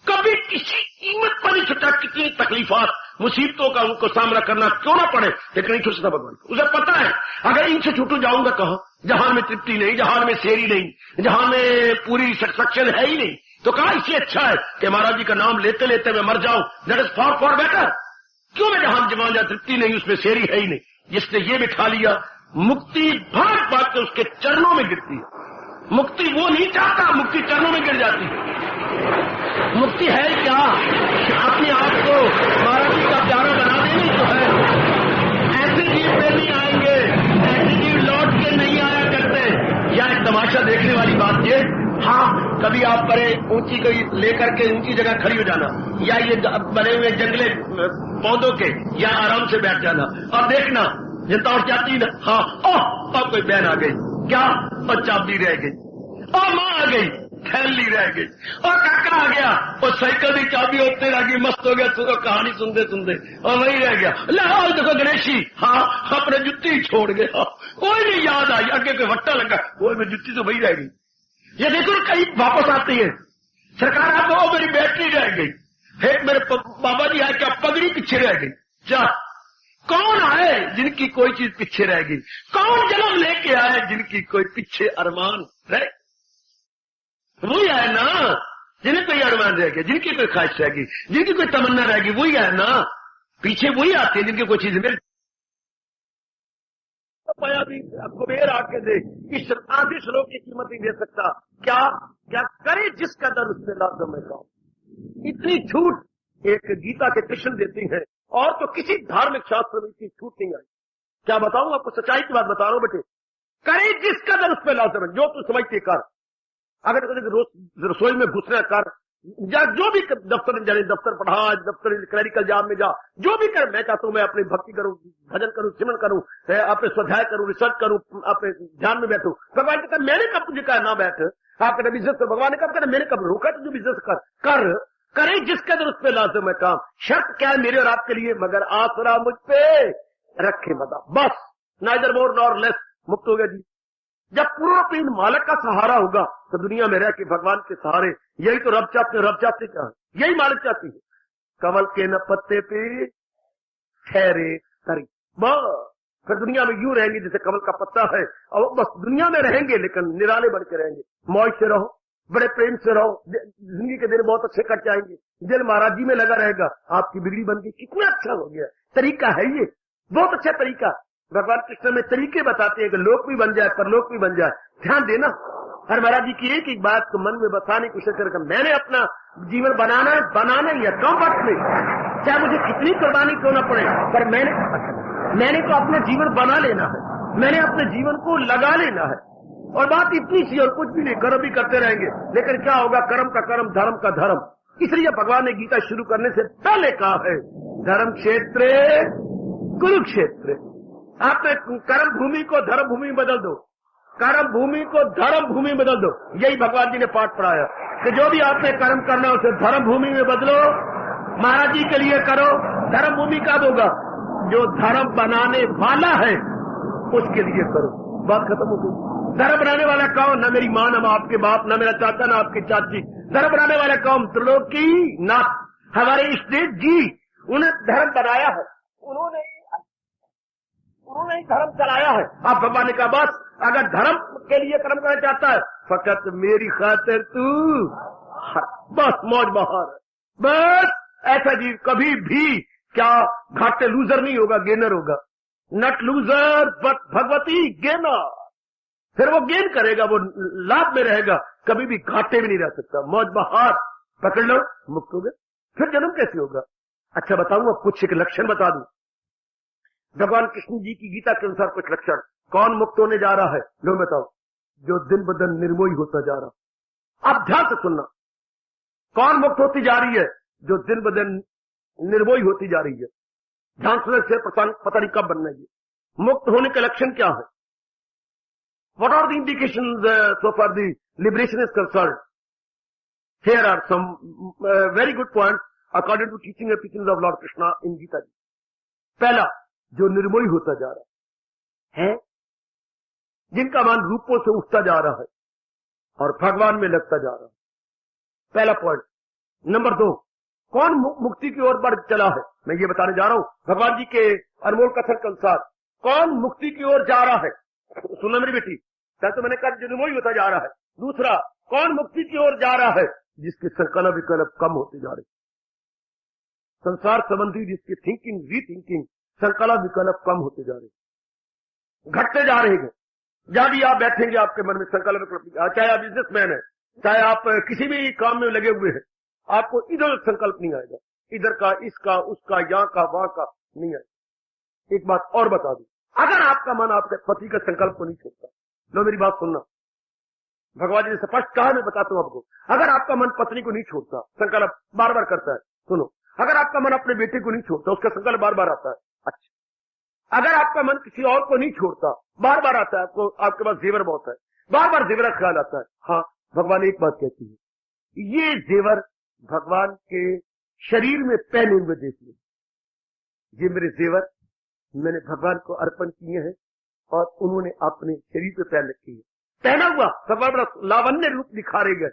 कभी, किसी कीमत पर नहीं छुटा। कितनी तकलीफात मुसीबतों का उनको सामना करना क्यों ना पड़े, लेकिन नहीं छूट सकता भगवान को। उसे पता है अगर इनसे छूटू जाऊंगा कहां, जहां में तृप्ति नहीं, जहां में शेरी नहीं, जहां में पूरी सेटिस्फैक्शन है ही नहीं, तो कहा इससे अच्छा है कि महाराज जी का नाम लेते लेते मैं मर जाऊं, दैट इज फॉर बेटर। क्यों मैं जहां जहां तृप्ति नहीं, उसमें शेरी है ही नहीं। जिसने ये बिठा लिया, मुक्ति भाग भाग के उसके चरणों में गिरती है। मुक्ति वो नहीं चाहता, मुक्ति चरणों में गिर जाती है। मुक्ति है क्या? अपने आप को महाराज जी का प्यारा बना देनी तो है। ऐसे जीव पे नहीं आएंगे, ऐसे जीव लौट के नहीं आया करते। या एक तमाशा देखने वाली बात ये, हाँ, कभी आप बड़े ऊंची कोई लेकर के ऊंची जगह खड़ी हो जाना, या ये बने हुए जंगले पौधों के, या आराम से बैठ जाना और देखना जनता और जाती ना। हाँ, ओह अब कोई बहन आ गई, क्या? और चाबी रह गई, और माँ आ गई, थैली रह गई, और काका आ गया, और साइकिल की चाबी होते रह गई, मस्त हो गया, सुनो कहानी सुनते सुनते, और वही रह गया। लाओ देखो गणेशी, हाँ अपने जुत्ती छोड़ गया, कोई नहीं याद आई, आगे कोई वट्टा लगा, कोई में जुत्ती तो वही रह गई। ये देखो कहीं वापस आती है सरकार, आपको मेरी बैटरी रह गई, एक मेरे बाबा जी आए, क्या पगड़ी पीछे रह गई। क्या कौन आए जिनकी कोई चीज पीछे रह गई? कौन जन्म लेके आए जिनकी कोई पीछे अरमान रहे? वही आए ना जिन्हें कोई अरमान रह गया, जिनकी कोई ख्वाहिश रह गई, जिनकी कोई तमन्ना रह गई, वही आए ना। पीछे वही आते हैं जिनकी कोई चीज मिल। पाया भी कुबेर आके दे, इस आधे श्लोक की कीमत नहीं दे सकता। क्या क्या करे जिस कदर उससे लाजम है काम। इतनी छूट एक गीता के कृष्ण देती हैं, और तो किसी धार्मिक शास्त्र में इतनी छूट नहीं आई। क्या बताऊं आपको, सच्चाई की बात बता रहा हूं बेटे। करे जिस कदर उस पर लाजम है, जो तू समझते कर। अगर रसोई में घुसना कर, या जो भी दफ्तर जाने, दफ्तर पढ़ा, दफ्तर क्लरिकल जॉब में जा, जो भी कर। मैं चाहता हूं मैं अपनी भक्ति करूं, भजन करूं, सिमरन करूं, अपने स्वाध्याय करूं, रिसर्च करूं, अपने ध्यान में बैठूं। भगवान कहता मैंने कब तुझे कहा ना बैठ, आप कहते बिजनेस कर, भगवान ने कब कहता मैंने कब रोका तुझे बिजनेस कर करे जिस कदर उस पर लाजम है काम। शर्त क्या है मेरे और आपके लिए? मगर आसरा मुझ पे रखे मदा, बस, नाइदर मोर नॉर लेस। मुक्त हो गया जी। जब पूरा पीन मालिक का सहारा होगा तो दुनिया में रह के भगवान के सहारे, यही तो रब चाहते, रब चाहते क्या है? यही मालिक चाहती है। कमल के न पत्ते पे ठहरे तरी, बस फिर दुनिया में यूं रहेंगे जैसे कमल का पत्ता है, और बस दुनिया में रहेंगे लेकिन निराले बन के रहेंगे। मौज से रहो, बड़े प्रेम से रहो, जिंदगी के दिन बहुत अच्छे कट जाएंगे। दिल महाराज जी में लगा रहेगा, आपकी बिगड़ी बन गई, कितना अच्छा हो गया। तरीका है ये, बहुत अच्छा तरीका। भगवान कृष्ण में तरीके बताते हैं कि लोक भी बन जाए, परलोक भी बन जाए। ध्यान देना, हर महाराज जी की एक एक बात को मन में बसाने की कोशिश करके मैंने अपना जीवन बनाना ही है, कम वक्त में, चाहे मुझे कितनी कुर्बानी क्यों न पड़े, पर मैंने तो अपना जीवन बना लेना है, मैंने अपने जीवन को लगा लेना है। और बात इतनी सी, और कुछ भी नहीं, कर्म भी करते रहेंगे, लेकिन क्या होगा? कर्म का कर्म, धर्म का धर्म। इसलिए भगवान ने गीता शुरू करने से पहले कहा है, धर्म क्षेत्र कुरुक्षेत्र। आपने कर्म भूमि को धर्म भूमि में बदल दो, कर्म भूमि को धर्म भूमि में बदल दो। यही भगवान जी ने पाठ पढ़ाया कि जो भी आपने कर्म करना उसे धर्म भूमि में बदलो, महाराज जी के लिए करो। धर्म भूमि कब होगा? जो धर्म बनाने वाला है उसके लिए करो, बात खत्म हो गई। धर्म बनाने वाला कौन? न मेरी मां, न आपके बाप, न मेरा चाचा, न आपकी चाची। धर्म बनाने वाला कौन? त्रिलोकी नाथ, हमारे इष्ट देव जी, उन्हें धर्म बनाया है, उन्होंने ही धर्म चलाया है। आप भगवान ने कहा बस, अगर धर्म के लिए कर्म करना चाहता है, फकत मेरी खातिर तू, बस मौज बहार, बस। ऐसा जीव कभी भी क्या घाटे लूजर नहीं होगा, गेनर होगा। नट लूजर बट भगवती गेनर। फिर वो गेन करेगा, वो लाभ में रहेगा, कभी भी घाटे में नहीं रह सकता। मौज बहार पकड़ लो, मुक्त हो गए। फिर जन्म कैसे होगा? अच्छा बताऊंगा, कुछ एक लक्षण बता दूं। भगवान कृष्ण जी की गीता के अनुसार कुछ लक्षण। कौन मुक्त होने जा रहा है? लो बताओ, जो दिन ब दिन निर्मोही होता जा रहा। आप ध्यान से सुनना, कौन मुक्त होती जा रही है? जो दिन ब दिन निर्मोही होती जा रही है। ध्यान से पता नहीं कब बनना है। मुक्त होने का लक्षण क्या है? What are the indications so far the liberation is concerned? Here are some very good points according to teaching and preachings of Lord Krishna in Gita ji. पहला, जो निर्मोही होता जा रहा है, जिनका मन रूपों से उठता जा रहा है और भगवान में लगता जा रहा है, पहला पॉइंट। नंबर 2, कौन मुक्ति की ओर बढ़ चला है? मैं ये बताने जा रहा हूं भगवान जी के अनमोल कथन के अनुसार, कौन मुक्ति की ओर जा रहा है? सुनना मेरी बेटी, तो मैंने कहा जो निर्मोही होता जा रहा है। दूसरा, कौन मुक्ति की ओर जा रहा है? जिसके संकल्प विकल्प कम होते जा रहे, संसार संबंधी जिसकी थिंकिंग, रीथिंकिंग, संकल्प विकल्प कम होते जा रहे, घटते जा रहे हैं। जहां भी आप बैठेंगे आपके मन में संकल्प विकल्प, चाहे आप बिजनेसमैन है, चाहे आप किसी भी काम में लगे हुए हैं, आपको इधर संकल्प नहीं आएगा, इधर का, इसका, उसका, यहाँ का, वहां का नहीं आएगा। एक बात और बता दूं, अगर आपका मन आपके पति का संकल्प को नहीं छोड़ता, लो मेरी बात सुनना, भगवान जी ने स्पष्ट कहा, मैं बताता हूं आपको, अगर आपका मन पत्नी को नहीं छोड़ता, संकल्प बार बार करता है, सुनो, अगर आपका मन अपने बेटे को नहीं छोड़ता, उसका संकल्प बार बार आता है, अच्छा, अगर आपका मन किसी और को नहीं छोड़ता, बार बार आता है आपको, आपके पास जेवर बहुत है, बार बार जेवर का ख्याल आता है, हाँ भगवान एक बात कहती है, ये जेवर भगवान के शरीर में पहने हुए देख लो, ये मेरे जेवर मैंने भगवान को अर्पण किए हैं और उन्होंने अपने शरीर पे पहन रखी है। पहना हुआ भगवान बड़ा लावण्य रूप दिखारे गए,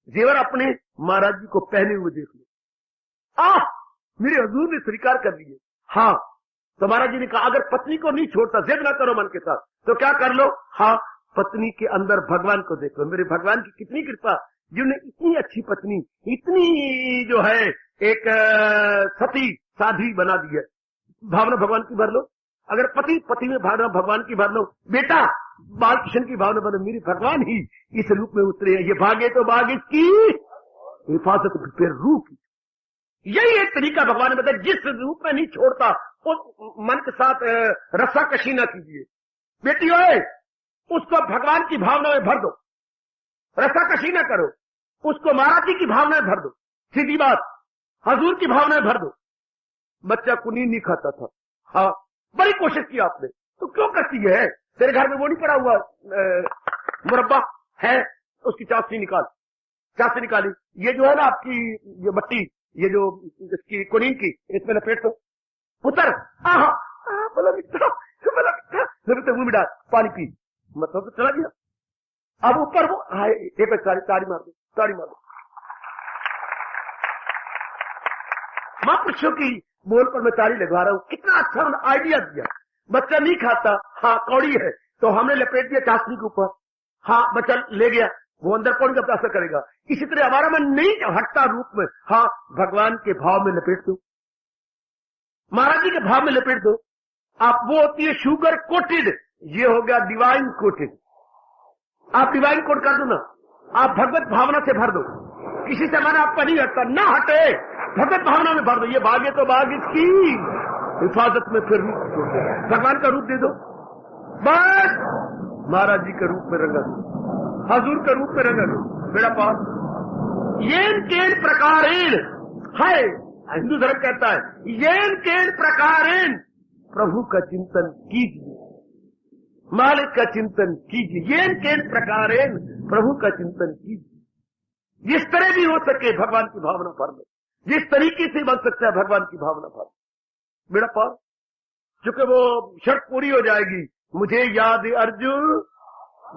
जेवर अपने महाराज जी को पहने हुए देख लो। मेरे हजूर ने स्वीकार कर लिए। हाँ, तो महाराज जी ने कहा अगर पत्नी को नहीं छोड़ता, जिद ना करो मन के साथ, तो क्या कर लो? हाँ, पत्नी के अंदर भगवान को देखो। मेरे भगवान की कितनी कृपा, जिन्होंने इतनी अच्छी पत्नी, इतनी जो है एक सती साध्वी बना दी है। भावना भगवान की भर लो। अगर पति में भावना भगवान की भर लो, बेटा बाल कृष्ण की भावना भर लो। मेरे भगवान ही इस रूप में उतरे हैं। ये भागे तो भाग इसकी, हिफाजत फिर रूह की। यही एक तरीका भगवान ने बताया, जिस रूप में नहीं छोड़ता उस मन के साथ रस्सा कशी न कीजिए। बेटी ओए, उसको भगवान की भावना में भर दो, रस्सा कशी न करो, उसको महाराज जी की भावना में भर दो, सीधी बात, हजूर की भावना में भर दो। बच्चा कुनी नहीं खाता था, हाँ बड़ी कोशिश की आपने, तो क्यों करती है? तेरे घर में वो नहीं पड़ा हुआ मुरब्बा है, उसकी चाशनी निकाली, ये जो है ना आपकी ये मट्टी, ये जो इसकी कुनीन की, इसमें लपेट दो, पुत्र बोला मिठा, मुंह में डाल, पानी पी, मतलब तो चला गया। अब ऊपर वो एक ताड़ी मार दो। मां पुरुषों की बोल पर मैं ताड़ी लगवा रहा हूं। कितना अच्छा आइडिया दिया। बच्चा नहीं खाता, हाँ कौड़ी है, तो हमने लपेट दिया चाशनी के ऊपर, हाँ बच्चा ले गया, वो अंदर पहुंच गया, असर करेगा। इसी तरह हमारा मन नहीं हटता रूप में, हाँ भगवान के भाव में लपेट दो, महाराज जी के भाव में लपेट दो। आप वो होती है शुगर कोटेड, ये हो गया डिवाइन कोटेड। आप डिवाइन कोट कर दो ना, आप भगवत भावना से भर दो, किसी से मन आपका नहीं हटता, ना हटे, भगवत भावना में भर दो। ये भागे तो भाग इसकी, हिफाजत में फिर भगवान का रूप दे दो, बस महाराज जी के रूप में रंगा दो, हजूर के रूप में रंगा दो, बेड़ा पार। येन केन प्रकारेण है, हिंदू धर्म कहता है, येन केन प्रकारेण प्रभु का चिंतन कीजिए, मालिक का चिंतन कीजिए। येन केन प्रकारेण प्रभु का चिंतन कीजिए। जिस तरह भी हो सके भगवान की भावना भर लो, जिस तरीके से बन सकता है भगवान की भावना भर लो, बेड़ा पार। चूंकि वो शर्त पूरी हो जाएगी। मुझे याद अर्जुन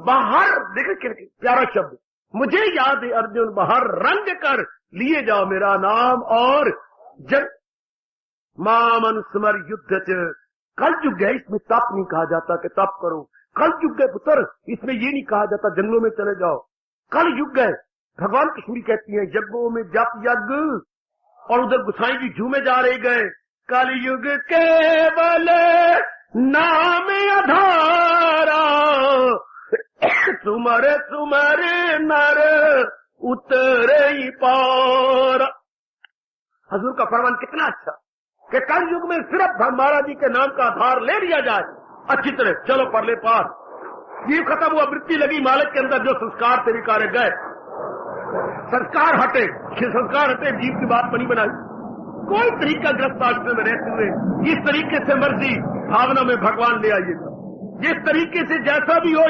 बाहर, देखो प्यारा शब्द, मुझे याद अर्जुन बाहर रंग कर लिए जाओ मेरा नाम और जग मामन स्मर युद्ध च। कल युग है, इसमें तप नहीं कहा जाता कि तप करो। कल युग है पुत्र, इसमें ये नहीं कहा जाता जंगलों में चले जाओ। कल युग है, भगवान कश्मीरी कहती है यज्ञों में जप यज्ञ, और उधर गुसाई जी झूमे जा रहे गए। कल युग केवल नाम आधारा, सुमर सुमर नर उतरे ही पार। हजूर का फरमान कितना अच्छा कि कल युग में सिर्फ महाराज जी के नाम का आधार ले लिया जाए अच्छी तरह, चलो परले पार। जीव खत्म हुआ, वृत्ति लगी मालिक के अंदर, जो संस्कार से निकाले गए, संस्कार हटे, जीव की बात बनी बनाई। कोई तरीका ग्रस्त आश्रम में रहते हुए जिस तरीके से मर्जी भावना में भगवान ले आइएगा, जिस तरीके से जैसा भी हो।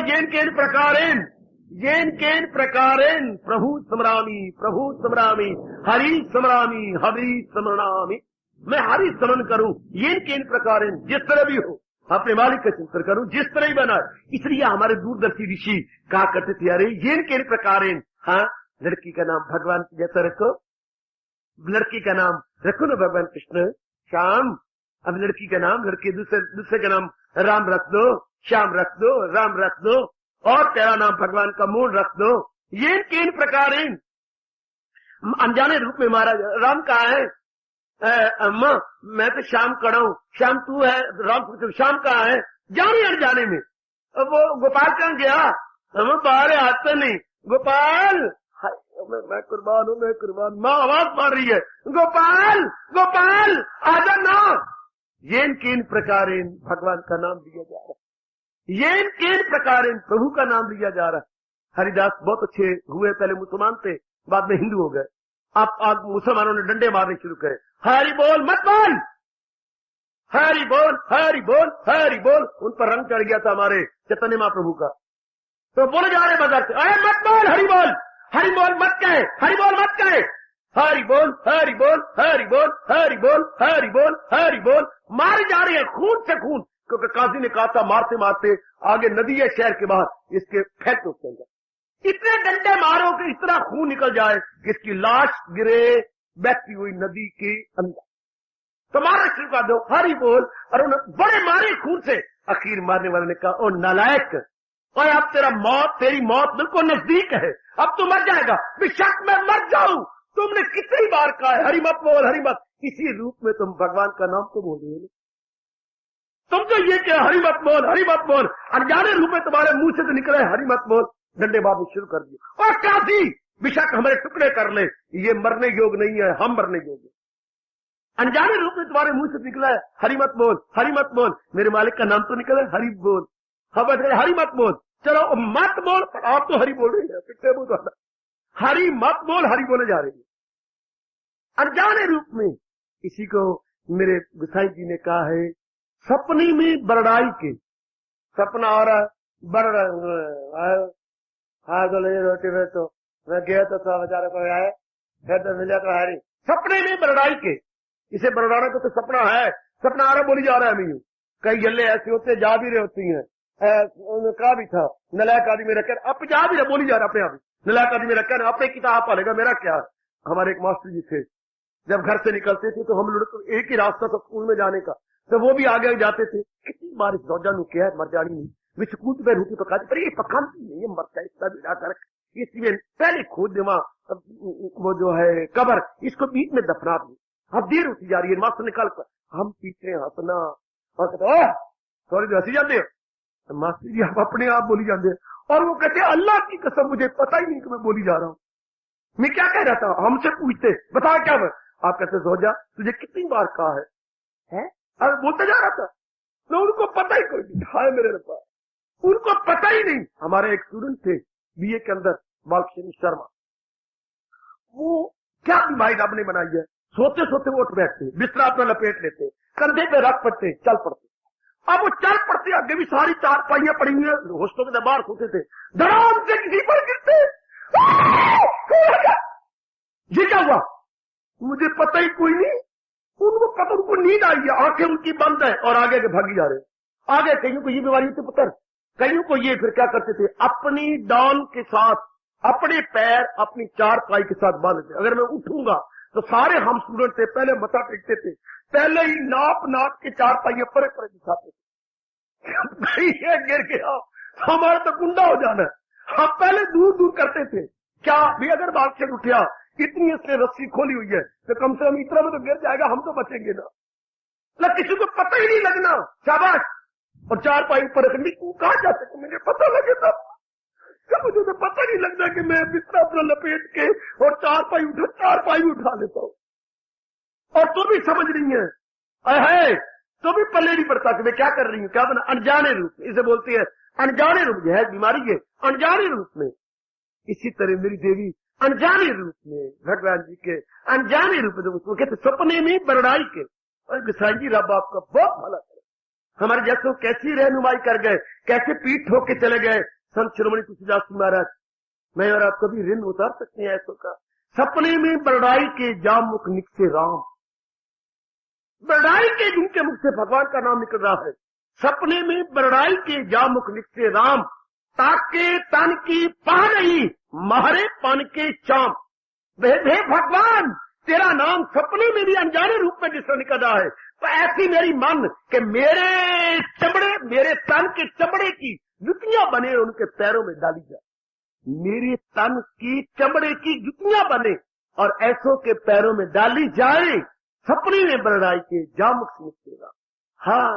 येन केन प्रकारेण प्रभु समरामी हरि समरामी, मैं हरि स्मरण करूं। येन केन प्रकारेण, जिस तरह भी हो अपने मालिक का चिंतन करूं, जिस तरह ही बना। इसलिए हमारे दूरदर्शी ऋषि कहा करते थे, अरे येन केन प्रकारेण, हाँ लड़की का नाम भगवान जैसा रखो, लड़की का नाम रखो ना भगवान कृष्ण श्याम। अब लड़की का नाम, लड़के दूसरे का नाम राम रख दो, श्याम रख दो, राम रख दो, और तेरा नाम भगवान का मूल रख दो। ये केन प्रकारेण, अनजाने रूप में महाराज राम कहा है, अम्मा मैं तो श्याम खड़ा हूं, श्याम तू है, राम श्याम कहा है, जाने अनजाने में। अब वो गोपाल कहां गया, हम बाहर आते नहीं, गोपाल मैं कुर्बान हूं, मैं कुर्बान। माँ आवाज मार रही है, गोपाल आजा ना। येन केन प्रकारेण भगवान का नाम लिया जा रहा है, येन केन प्रकारेण प्रभु का नाम लिया जा रहा है। हरिदास बहुत अच्छे हुए, पहले मुसलमान थे, बाद में हिंदू हो गए। आप मुसलमानों ने डंडे मारने शुरू करे, हरि बोल मत बोल, हरि बोल हरि बोल हरि बोल। उन पर रंग चढ़ गया था हमारे चैतन्य महाप्रभु का। तो बोले जा रहे बाजार से, अरे मत बोल हरि बोल, हरि बोल मत कहे, हरि बोल मत कहे, हरि बोल हरि बोल हरि बोल हरि बोल हरि बोल हरि बोल। मारे जा रहे हैं खून से खून, क्योंकि काजी ने कहा था मारते मारते आगे नदी है शहर के बाहर, इसके फेंक उसके अंदर। इतने डंडे मारो कि इतना खून निकल जाए कि इसकी लाश गिरे बहती हुई नदी के अंदर। तो मारे शुरू कर दो हरि बोल। और उन्हें बड़े मारे खून से। आखिर मारने वाले ने कहा, ओ नालायक, और अब तेरी मौत बिल्कुल नजदीक है, अब तू मर जाएगा। बेशक मैं मर जाऊं, तुमने कितनी बार कहा है हरि मत बोल हरि मत। इसी रूप में तुम भगवान का नाम तो बोल रहे हो। तुम तो ये क्या हरि मत बोल हरि मत बोल, अनजाने रूप में तुम्हारे मुंह से तो निकले हरि मत बोल। डंडे मारने शुरू कर दिए। और काजी बेशक हमारे टुकड़े कर ले, ये मरने योग नहीं है, हम मरने योग है। अनजाने रूप में तुम्हारे मुंह से निकला है हरि मत बोल हरि मत बोल। मेरे मालिक का नाम तो निकला है हरि बोल, हम हरि मत बोल। चलो मत बोल, आप तो हरि बोल रहे हैं, फिर बोल हरि मत बोल, हरि बोले जा रहे हैं अनजाने रूप में। इसी को मेरे गोसाई जी ने कहा है, सपने में बरड़ाई के, सपना आ रहा है बढ़ रहा हाँ तो ले रोटी में तो मैं गया तो था बेचारे को आए फिर तो मिला तो हरी। सपने में बरड़ाई के, इसे बरड़ाना तो सपना है, सपना आ रहा बोली जा रहा है। मैं कई गले ऐसे होते जा भी रहे होती हैं, कहा भी था नलायक आदमी में रखकर अब जा भी रहे बोली जा रहा अपने आप नलायक आदमी में रखकर अपने किताब पालेगा मेरा क्या। हमारे एक मास्टर जी थे, जब घर से निकलते थे तो हम लोग एक ही रास्ता था स्कूल में जाने का, तो वो भी आगे जाते थे। कितनी बार इस दौजा नु क्या है मर जानी नहीं, वे स्कूल में रोटी पकाती, पर ये पकाती नहीं है, मरता है इसका बिड़ा कर इसमें पहले खोद देवा वो जो है कबर, इसको बीच में दफना दी। अब देर होती जा रही है, मास्टर निकाल कर हम पीछे हंसना और कहते सॉरी हंसी जाते हो मास्टर जी, आप अपने आप बोली जाते हैं। और वो कहते अल्लाह की कसम मुझे पता ही नहीं कि मैं बोली जा रहा हूँ, मैं क्या कह रहा था। हमसे पूछते बता क्या मैं, आप कहते सोचा तुझे कितनी बार कहा है? और बोलते जा रहा था तो उनको पता ही कोई नहीं, हाय मेरे रब्बा, उनको पता ही नहीं। हमारे एक स्टूडेंट थे बीए के अंदर, बालकृष्ण शर्मा, वो क्या बीमारी रब ने बनाई है, सोते सोते वो उठ बैठते, बिस्तरा अपना लपेट लेते, कंधे पे रख पड़ते, चल पड़ते। अब वो चल पड़ते, आगे भी सारी चार पाइयां पड़ी हुई है, होस्टों के बाहर सोते थे, धड़ाम से किसी पर गिरते। ये क्या हुआ मुझे पता ही कोई नहीं। उनको पता, उनको नींद आई है, आंखें उनकी बंद है और आगे के भागी जा रहे। आगे कईयों को ये बीमारी थी पुत्र, कईयों को ये फिर क्या करते थे, अपनी डाल के साथ अपने पैर अपनी चार पाई के साथ बांधते। अगर मैं उठूंगा तो सारे हम स्टूडेंट थे पहले मथा टेकते थे, पहले ही नाप नाप के चार पाइयां परे परे दिखाते थे। गिर गया हमारा तो गुंडा हो जाना है। हम पहले दूर दूर करते थे, क्या भी अगर बात से उठा इतनी इसने रस्सी खोली हुई है तो कम से कम इतना में तो गिर जाएगा, हम तो बचेंगे ना। किसी को पता ही नहीं लगना, शाबाश। और चार पाई पर रखनी, तू कहां जाते तो मुझे पता लगे था, मुझे तो पता नहीं लगता कि मैं बिस्तर अपना लपेट के और चार पाई उठा लेता हूं। और तू भी समझ रही है, तो भी पल्ले नहीं पड़ता कि मैं क्या कर रही हूं, क्या बना अनजाने रूप में। इसे बोलती है अनजाने रूप, है बीमारी है अनजाने रूप में। इसी तरह मेरी देवी अनजाने रूप में भगवान जी के अनजाने रूप में, उसको कहते सपने में बरड़ाई के। और गोसाई जी रब आपका बहुत भला करे, हमारे जैसे कैसी रहनुमाई कर गए, कैसे पीठ ठोक के चले गए संत शिरोमणि तुलसीदास जी महाराज। मैं और आप कभी ऋण उतार सकते हैं ऐसों का। सपने में बरड़ाई के जामुख निकसे राम, बरड़ाई के जिनके मुख से भगवान का नाम निकल रहा है, सपने में बरड़ाई के जामुख निकसे राम, ताके तन की पा नहीं मारे पन के चाम। हे भगवान, तेरा नाम सपने में भी अनजाने रूप में जिससे निकल रहा है, तो ऐसी मेरी मन कि मेरे चमड़े, मेरे तन के चमड़े की जुतियां बने उनके पैरों में डाली जाए, मेरे तन की चमड़े की जुतियां बने और ऐसों के पैरों में डाली जाए। सपने में बरड़ाई के जामुख निकलेगा। हाँ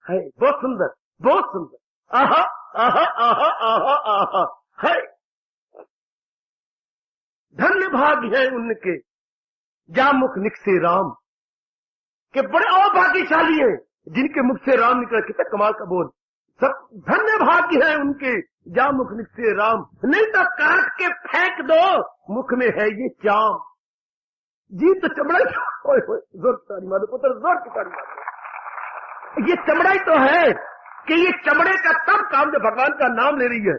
है, बहुत सुंदर, बहुत सुंदर। आहा आहा आहा आहा आहा है। धन्य भाग्य है उनके जामुख निकसे राम, के बड़े अभाग्यशाली हैं जिनके मुख से राम निकला। कितना कमाल का बोल। सब धन्य भाग्य है उनके जामुख निकसे राम, नहीं तो काट के फेंक दो, मुख में है ये चाम। जी तो चमड़ा ओए होए, जोर की ताली मारो पुत्र, जोर की ताली मारो। ये चमड़ा ही तो है कि ये चमड़े का तब काम जो भगवान का नाम ले रही है।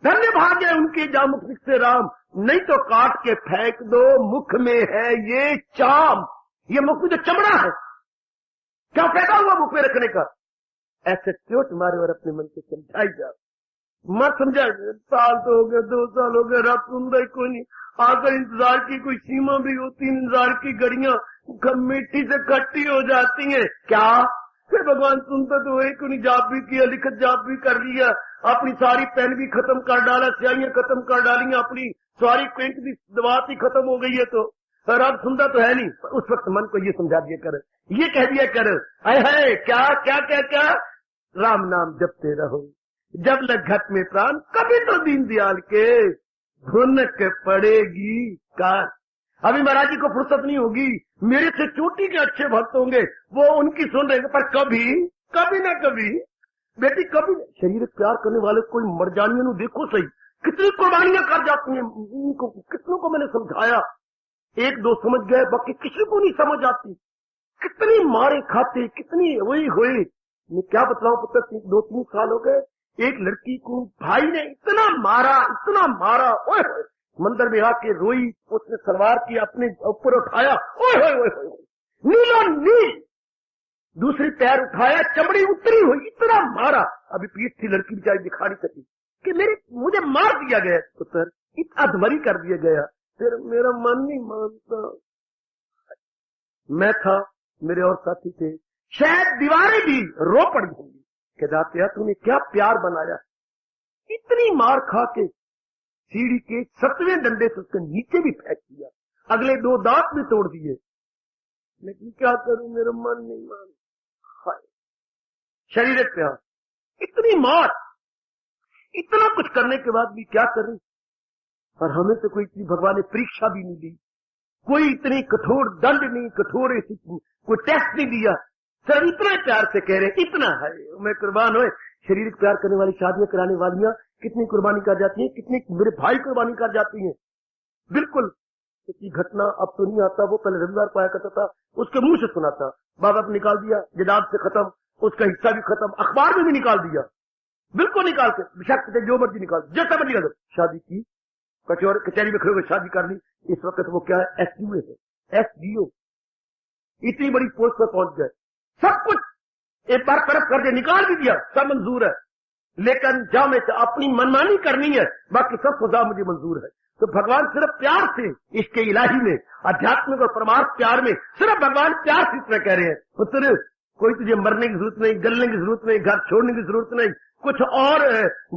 धन्य भाग्य उनके जा मुख से राम, नहीं तो काट के फेंक दो, मुख में है ये चाम। ये मुख में जो चमड़ा है, क्या फायदा हुआ मुख में रखने का? ऐसे क्यों तुम्हारे और अपने मन को समझाई जाओ, मत समझा। साल तो हो गए, 2 साल हो गए, रात सुन रही कोई नहीं। आकर इंतजार की कोई सीमा भी होती, इंतजार की घड़ियां मिट्टी से खट्टी हो जाती हैं। क्या फिर भगवान सुनता तो एक नहीं, जाप भी किया, लिखत जाप भी कर लिया, अपनी सारी पेन भी खत्म कर डाला, स्याहियां खत्म कर डाली, अपनी सारी पेंट भी दवाती खत्म हो गई है, तो अब सुनता तो है नहीं। उस वक्त मन को ये समझा दिया कर, ये कह दिया कर, है क्या क्या क्या क्या, राम नाम जपते रहो जब लग घट में प्राण, कभी तो दीन दयाल के धुनक पड़ेगी कार। अभी महाराज जी को फुर्सत नहीं होगी, मेरे से चोटी के अच्छे भक्त होंगे, वो उनकी सुन रहे, पर कभी कभी ना कभी बेटी, कभी शरीर प्यार करने वाले कोई मरजानियों को देखो सही, कितनी कुर्बानियां कर जाती हैं। इनको कितनों को मैंने समझाया, 1-2 समझ गए, बाकी किसी को नहीं समझ आती। कितनी मारे खाते, कितनी वही हुई। मैं क्या बतलाऊं पुत्र, 2-3 साल हो गए, एक लड़की को भाई ने इतना मारा, ओए होए, मंदिर में आके रोई, उसने सलवार की अपने ऊपर उठाया, ओए होए ओए होए, नीलो नील, दूसरी पैर उठाया, चमड़ी उतरी हुई, इतना मारा। अभी पीठ थी, लड़की बेचारी दिखा नहीं सकी कि मुझे मार दिया गया पुत्र, इतना अधमरी कर दिया गया। फिर मेरा मन नहीं मानता, मैं था, मेरे और साथी थे, शायद दीवारें भी रो पड़ी होंगी कि दातिया तूने क्या प्यार बनाया। इतनी मार खा के सीढ़ी के 7वें डंडे से उसके नीचे भी फेंक दिया, अगले 2 दांत भी तोड़ दिए, लेकिन क्या करूं, मेरा मन नहीं मानता। शरीर प्यार, इतनी मार, इतना कुछ करने के बाद भी क्या करें। और हमें तो कोई इतनी भगवान ने परीक्षा भी नहीं दी, कोई इतनी कठोर दंड नहीं, कठोर कोई टेस्ट नहीं दिया, सिर्फ इतना प्यार से कह रहे, इतना है मैं कुर्बान हो। शरीर प्यार करने वाली, शादियां कराने वालियां कितनी कुर्बानी कर जाती हैं, कितनी मेरे भाई कुर्बानी कर जाती हैं। बिल्कुल इतनी घटना अब तो नहीं आता, वो पहले रविवार को आया करता था, उसके मुंह से सुना था, बाबा ने निकाल दिया, जनाब से खत्म, उसका हिस्सा भी खत्म, अखबार में भी निकाल दिया, बिल्कुल निकाल के, बेशक जो मर्जी निकाल, जैसा मर्जी निकाल। शादी की कचहरी में खड़े हुए शादी कर ली, इस वक्त वो क्या है, SDO है, SDO, इतनी बड़ी पोस्ट पर पहुंच गए। सब कुछ एक बार तरफ कर दिया, निकाल भी दिया, सब मंजूर है, लेकिन जब मैं अपनी मनमानी करनी है, बाकी सब खुदा मुझे मंजूर है। तो भगवान सिर्फ प्यार से, इसके इलाही में, आध्यात्मिक और परमार्थ प्यार में, सिर्फ भगवान प्यार से इतना कह रहे हैं, पुत्र कोई तुझे मरने की जरूरत नहीं, गलने की जरूरत नहीं, घर छोड़ने की जरूरत नहीं, कुछ और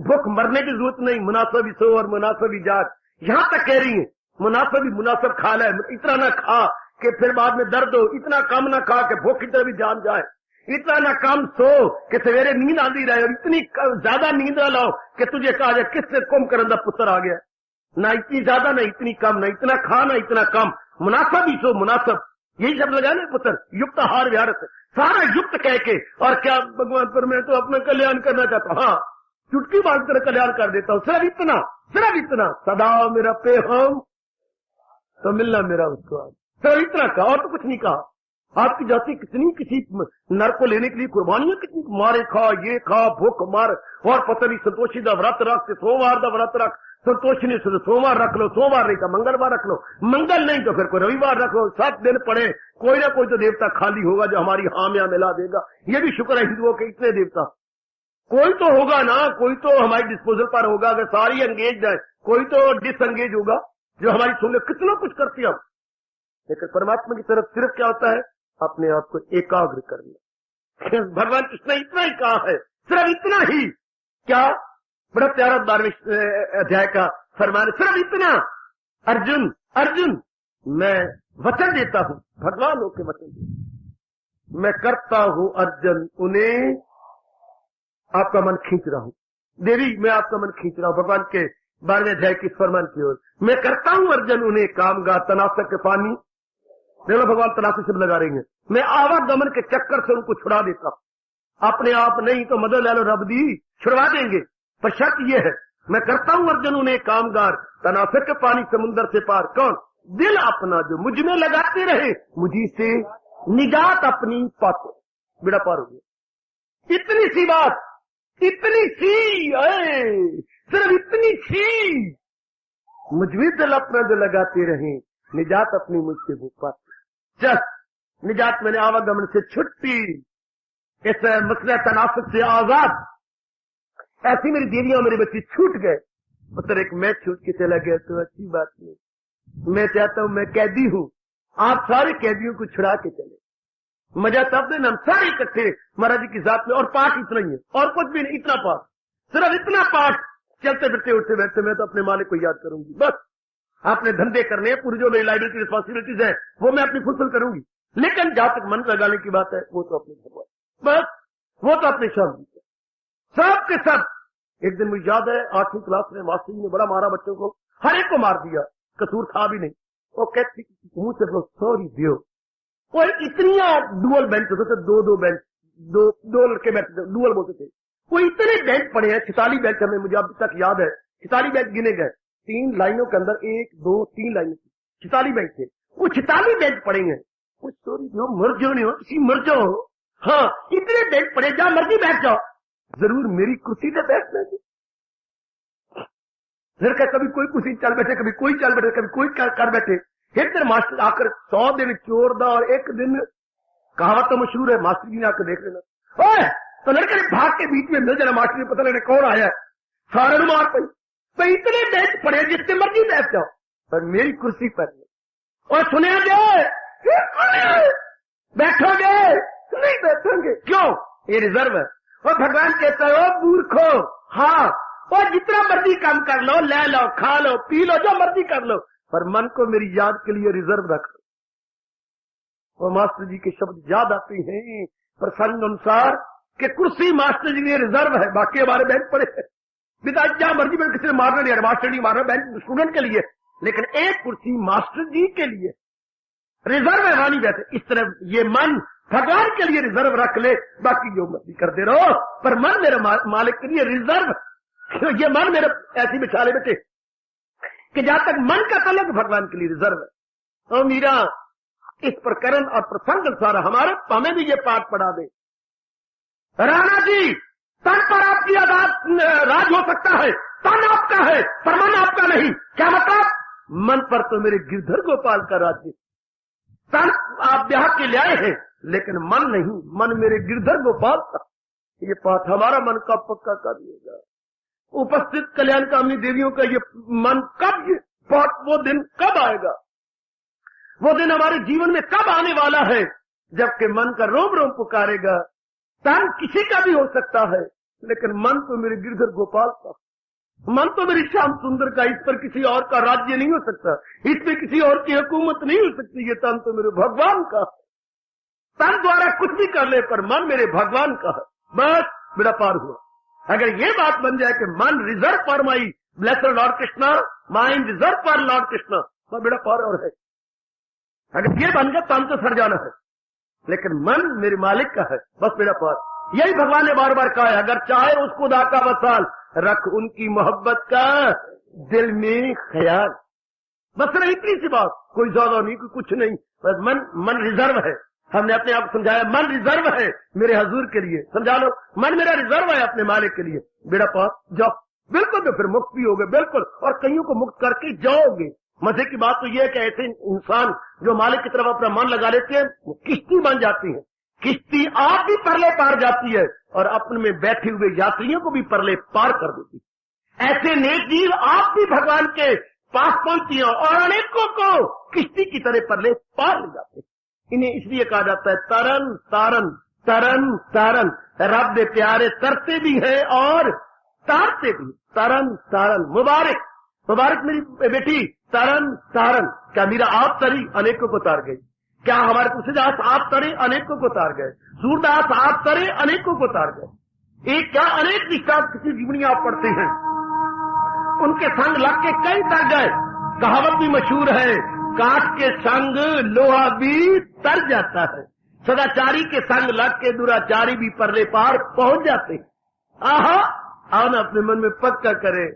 भूख मरने की जरूरत नहीं, मुनासिब ही सो और मुनासिब ही जाग। यहां तक कह रही है, मुनासिब ही मुनासिब खा ले, इतना ना खा कि फिर बाद में दर्द हो, इतना कम ना खा कि भूख की तरह भी जान जाए, इतना ना कम सो कि सवेरे नींद आती रहे, और इतनी ज्यादा नींद ना लाओ कि तुझे कहा जाए किससे कुंभकर्ण का पुत्र आ गया। ना इतनी ज्यादा, ना इतनी कम, ना इतना खा, ना इतना कम, मुनासिब ही सो, मुनासिब, यही शब्द लगा ना पुत्र, युक्त आहार विहार से, सारा युक्त कह के। और क्या भगवान पर मैं तो अपना कल्याण करना चाहता हूं, हाँ चुटकी बांध कर कल्याण कर देता हूं, सिर्फ इतना, सदा मेरा पे हम तो मिलना मेरा उसको, सिर्फ इतना कहा और तो कुछ नहीं कहा। आपकी जाति कितनी किसी नर को लेने के लिए कुर्बानियां कितनी, मारे खा, ये खा, भूख मार, और पता नहीं संतोषी दा व्रत रख, सोमवार दा व्रत रख, संतोषी नहीं तो सोमवार रख लो, सोमवार नहीं तो मंगलवार रख लो, मंगल नहीं तो फिर कोई रविवार रख लो, 7 दिन पड़े, कोई ना कोई तो देवता खाली होगा जो हमारी हामियां मिला देगा। ये भी शुक्र है हिंदुओं के, इतने देवता कोई तो होगा ना, कोई तो हमारी डिस्पोजल पर होगा, अगर सारी एंगेज है, कोई तो डिसएंगेज होगा जो हमारी सुन ले। कितना कुछ करते हम, लेकिन परमात्मा की तरफ सिर्फ क्या होता है, अपने आप को एकाग्र करना। भगवान कृष्ण इतना ही कहा है, सिर्फ इतना ही। क्या बड़ा प्यारा 12वें अध्याय का फरमान, सिर्फ इतना, अर्जुन मैं वचन देता हूं, भगवान होके वचन देता, मैं करता हूं अर्जुन उन्हें, आपका मन खींच रहा हूं, देवी मैं आपका मन खींच रहा हूं, भगवान के 12वें अध्याय की फरमान की ओर, मैं करता हूं अर्जुन उन्हें कामगा तनासक के पानी, देखो भगवान तनासक से लगा रही है, मैं आवागमन के चक्कर से उनको छुड़ा देता हूं, अपने आप नहीं तो मदद ले लो रब दी, छुड़वा देंगे, पर शर्त यह है, मैं करता हूं अर्जुन उन्हें कामगार तनासक के पानी समुद्र से पार। कौन? दिल अपना जो मुझ में लगाते रहे, मुझी से निजात अपनी पाते, बेड़ा पार हो गया। इतनी सी बात, इतनी सी, सिर्फ इतनी सी, मुझ में दिल अपना जो लगाते रहे, निजात अपनी मुझसे वो पाते। चल निजात मैंने आवागमन से छुट्टी, इस मसले तनासब से आजाद। ऐसी मेरी देवियां और मेरे बच्चे छूट गए, मतलब एक मैं छूट के चला गया तो अच्छी बात नहीं। मैं चाहता हूं, मैं कैदी हूं, आप सारे कैदियों को छुड़ा के चले। मजा तब देना हम सारे इकट्ठे महाराज जी की जात में, और पाठ इतना ही है और कुछ भी नहीं, इतना पाठ, सिर्फ इतना पाठ, चलते फिरते उठते बैठते मैं तो अपने मालिक को याद करूंगी। बस अपने धंधे करने, पूरी जो मेरी लाइब्रेरी की रिस्पॉन्सिबिलिटीज है वो मैं अपनी फुलफिल करूंगी, लेकिन जहां तक मन लगाने की बात है वो तो अपने भगवान, बस वो तो अपने शब्द सब के सब। एक दिन मुझे याद है 8वीं क्लास में मास्टर जी ने बड़ा मारा बच्चों को, हर एक को मार दिया, कसूर था भी नहीं। वो कहती मुंह से सॉरी दियो, और इतनी डुअल बेंच होते थे, दो बेंच, दो लड़के बैठते थे, डुअल बोलते थे। वो इतने बेंच पड़े हैं, 46 बेंच हमें, मुझे अब तक याद है 46 बेंच गिने गए, 3 लाइनों के अंदर 1 2 3 लाइनें थी, 46 बेंच थे, वो 46 बेंच पड़े हैं। वो सॉरी दियो, मर जाओ नहीं हो, किसी मर जाओ, हाँ इतने बेंच पड़े, जहां मर्जी बैठ जाओ, जरूर मेरी कुर्सी पे बैठना थी। फिर क्या कभी कोई कुर्सी चल बैठे, कभी कोई चल बैठे, कभी कोई कर बैठे। एक दिन मास्टर आकर 100 दिन चोर दा, और एक दिन कहावत तो मशहूर है, मास्टर जी ने आकर देख लेना, ओए तो लड़के ने भाग के बीच में मिल जाना, मास्टर ने पता लगने कौन आया, सारे ने मार पाई। तो इतने बेंच पड़े जितने मर्जी बैठ जाओ, पर मेरी कुर्सी पर नहीं। और सुने जाए बैठोगे नहीं, बैठोगे क्यों, ये रिजर्व है। और भगवान कहता है ओ मूर्खो, हाँ और जितना मर्जी काम कर लो, ले लो, खा लो, पी लो, जो मर्जी कर लो, पर मन को मेरी याद के लिए रिजर्व रख लो। और मास्टर जी के शब्द याद आते हैं प्रसंग अनुसार कि कुर्सी मास्टर जी के रिजर्व है, बाकी हमारे बेंच पड़े हैं। पिता जहां मर्जी में किसी ने मारना नहीं, मास्टर जी मारना, बेंच स्टूडेंट के लिए, लेकिन एक कुर्सी मास्टर जी के लिए रिजर्व है, वानी बैठे। इस तरह ये मन भगवान के लिए रिजर्व रख ले, बाकी जो मर्जी करते रहो, पर मन मेरे मालिक के लिए रिजर्व। ये मन मेरे ऐसी बिछा ले बेटे कि जहां तक मन का तलब भगवान के लिए रिजर्व है। और मीरा इस प्रकरण और प्रसंग अनुसार हमारे हमें भी ये पाठ पढ़ा दे। राणा जी, तन पर आपकी राज हो सकता है, तन आपका है पर मन आपका नहीं। क्या मतलब, मन पर तो मेरे गिरधर गोपाल का राज्य, तन आप ब्याह के ले आए हैं लेकिन मन नहीं, मन मेरे गिरधर गोपाल का। ये पाठ हमारा मन का पक्का कर दिएगा। उपस्थित कल्याण कामनी देवियों का ये मन कब, ये पाठ वो दिन कब आएगा, वो दिन हमारे जीवन में कब आने वाला है, जबकि मन का रोम रोम पुकारेगा। तन किसी का भी हो सकता है लेकिन मन तो मेरे गिरधर गोपाल का, मन तो मेरी श्याम सुंदर का। इस पर किसी और का राज्य नहीं हो सकता, इस पर किसी और की हुकूमत नहीं हो सकती। ये तन तो मेरे भगवान का, तन द्वारा कुछ भी कर ले पर मन मेरे भगवान का है। बस मेरा पार हुआ। अगर ये बात बन जाए कि मन reserve for my blessed Lord Krishna, mind reserve for Lord Krishna, तो बेड़ा पार और है। अगर ये बन गया तन तो सड़ जाना है, लेकिन मन मेरे मालिक का है, बस बेड़ा पार। यही भगवान ने बार बार कहा है, अगर चाहे उस खुदा का वसाल, रख उनकी मोहब्बत का दिल में ख्याल। बस नहीं, इतनी सी बात, कोई ज्यादा नहीं, कोई कुछ नहीं, बस मन रिजर्व है। हमने अपने आप समझाया मन रिजर्व है मेरे हजूर के लिए, समझा लो, मन मेरा रिजर्व है अपने मालिक के लिए। बेड़ा पार जाओ, बिल्कुल, तो फिर मुक्त भी होगे, बिल्कुल, और कईयों को मुक्त करके जाओगे। मजे की बात तो यह है कि ऐसे इंसान जो मालिक की तरफ अपना मन लगा लेते हैं, वो किश्ती बन जाती है। किश्ती आप भी परले पार जाती है और अपने में बैठे हुए यात्रियों को भी परले पार कर देती है। ऐसे नेक जीव आप भी भगवान के पास पहुंचती हैं और अनेकों को किश्ती की तरह परले पार ले जाते हैं। इन्हें इसलिए कहा जाता है तरन तारन, तरन तारन। रब दे प्यारे तरते भी है और तारते भी, तरन तारन। मुबारक मुबारक मेरी बेटी, तरन तारन। क्या मीरा आप तरी, अनेकों को तार गई। क्या हमारे तुलसीदास आप तरे, अनेकों को तार गए। सूरदास आप तरे, अनेकों को तार गए। एक क्या अनेक दृष्टांत किसी जीवनी आप पढ़ते हैं, उनके संग लग के कई तर गए। कहावत भी मशहूर है, काठ के संग लोहा भी तर जाता है, सदाचारी के संग लग के दुराचारी भी परले पार पहुंच जाते हैं। आहा, आओ ना अपने मन में पक्का करें,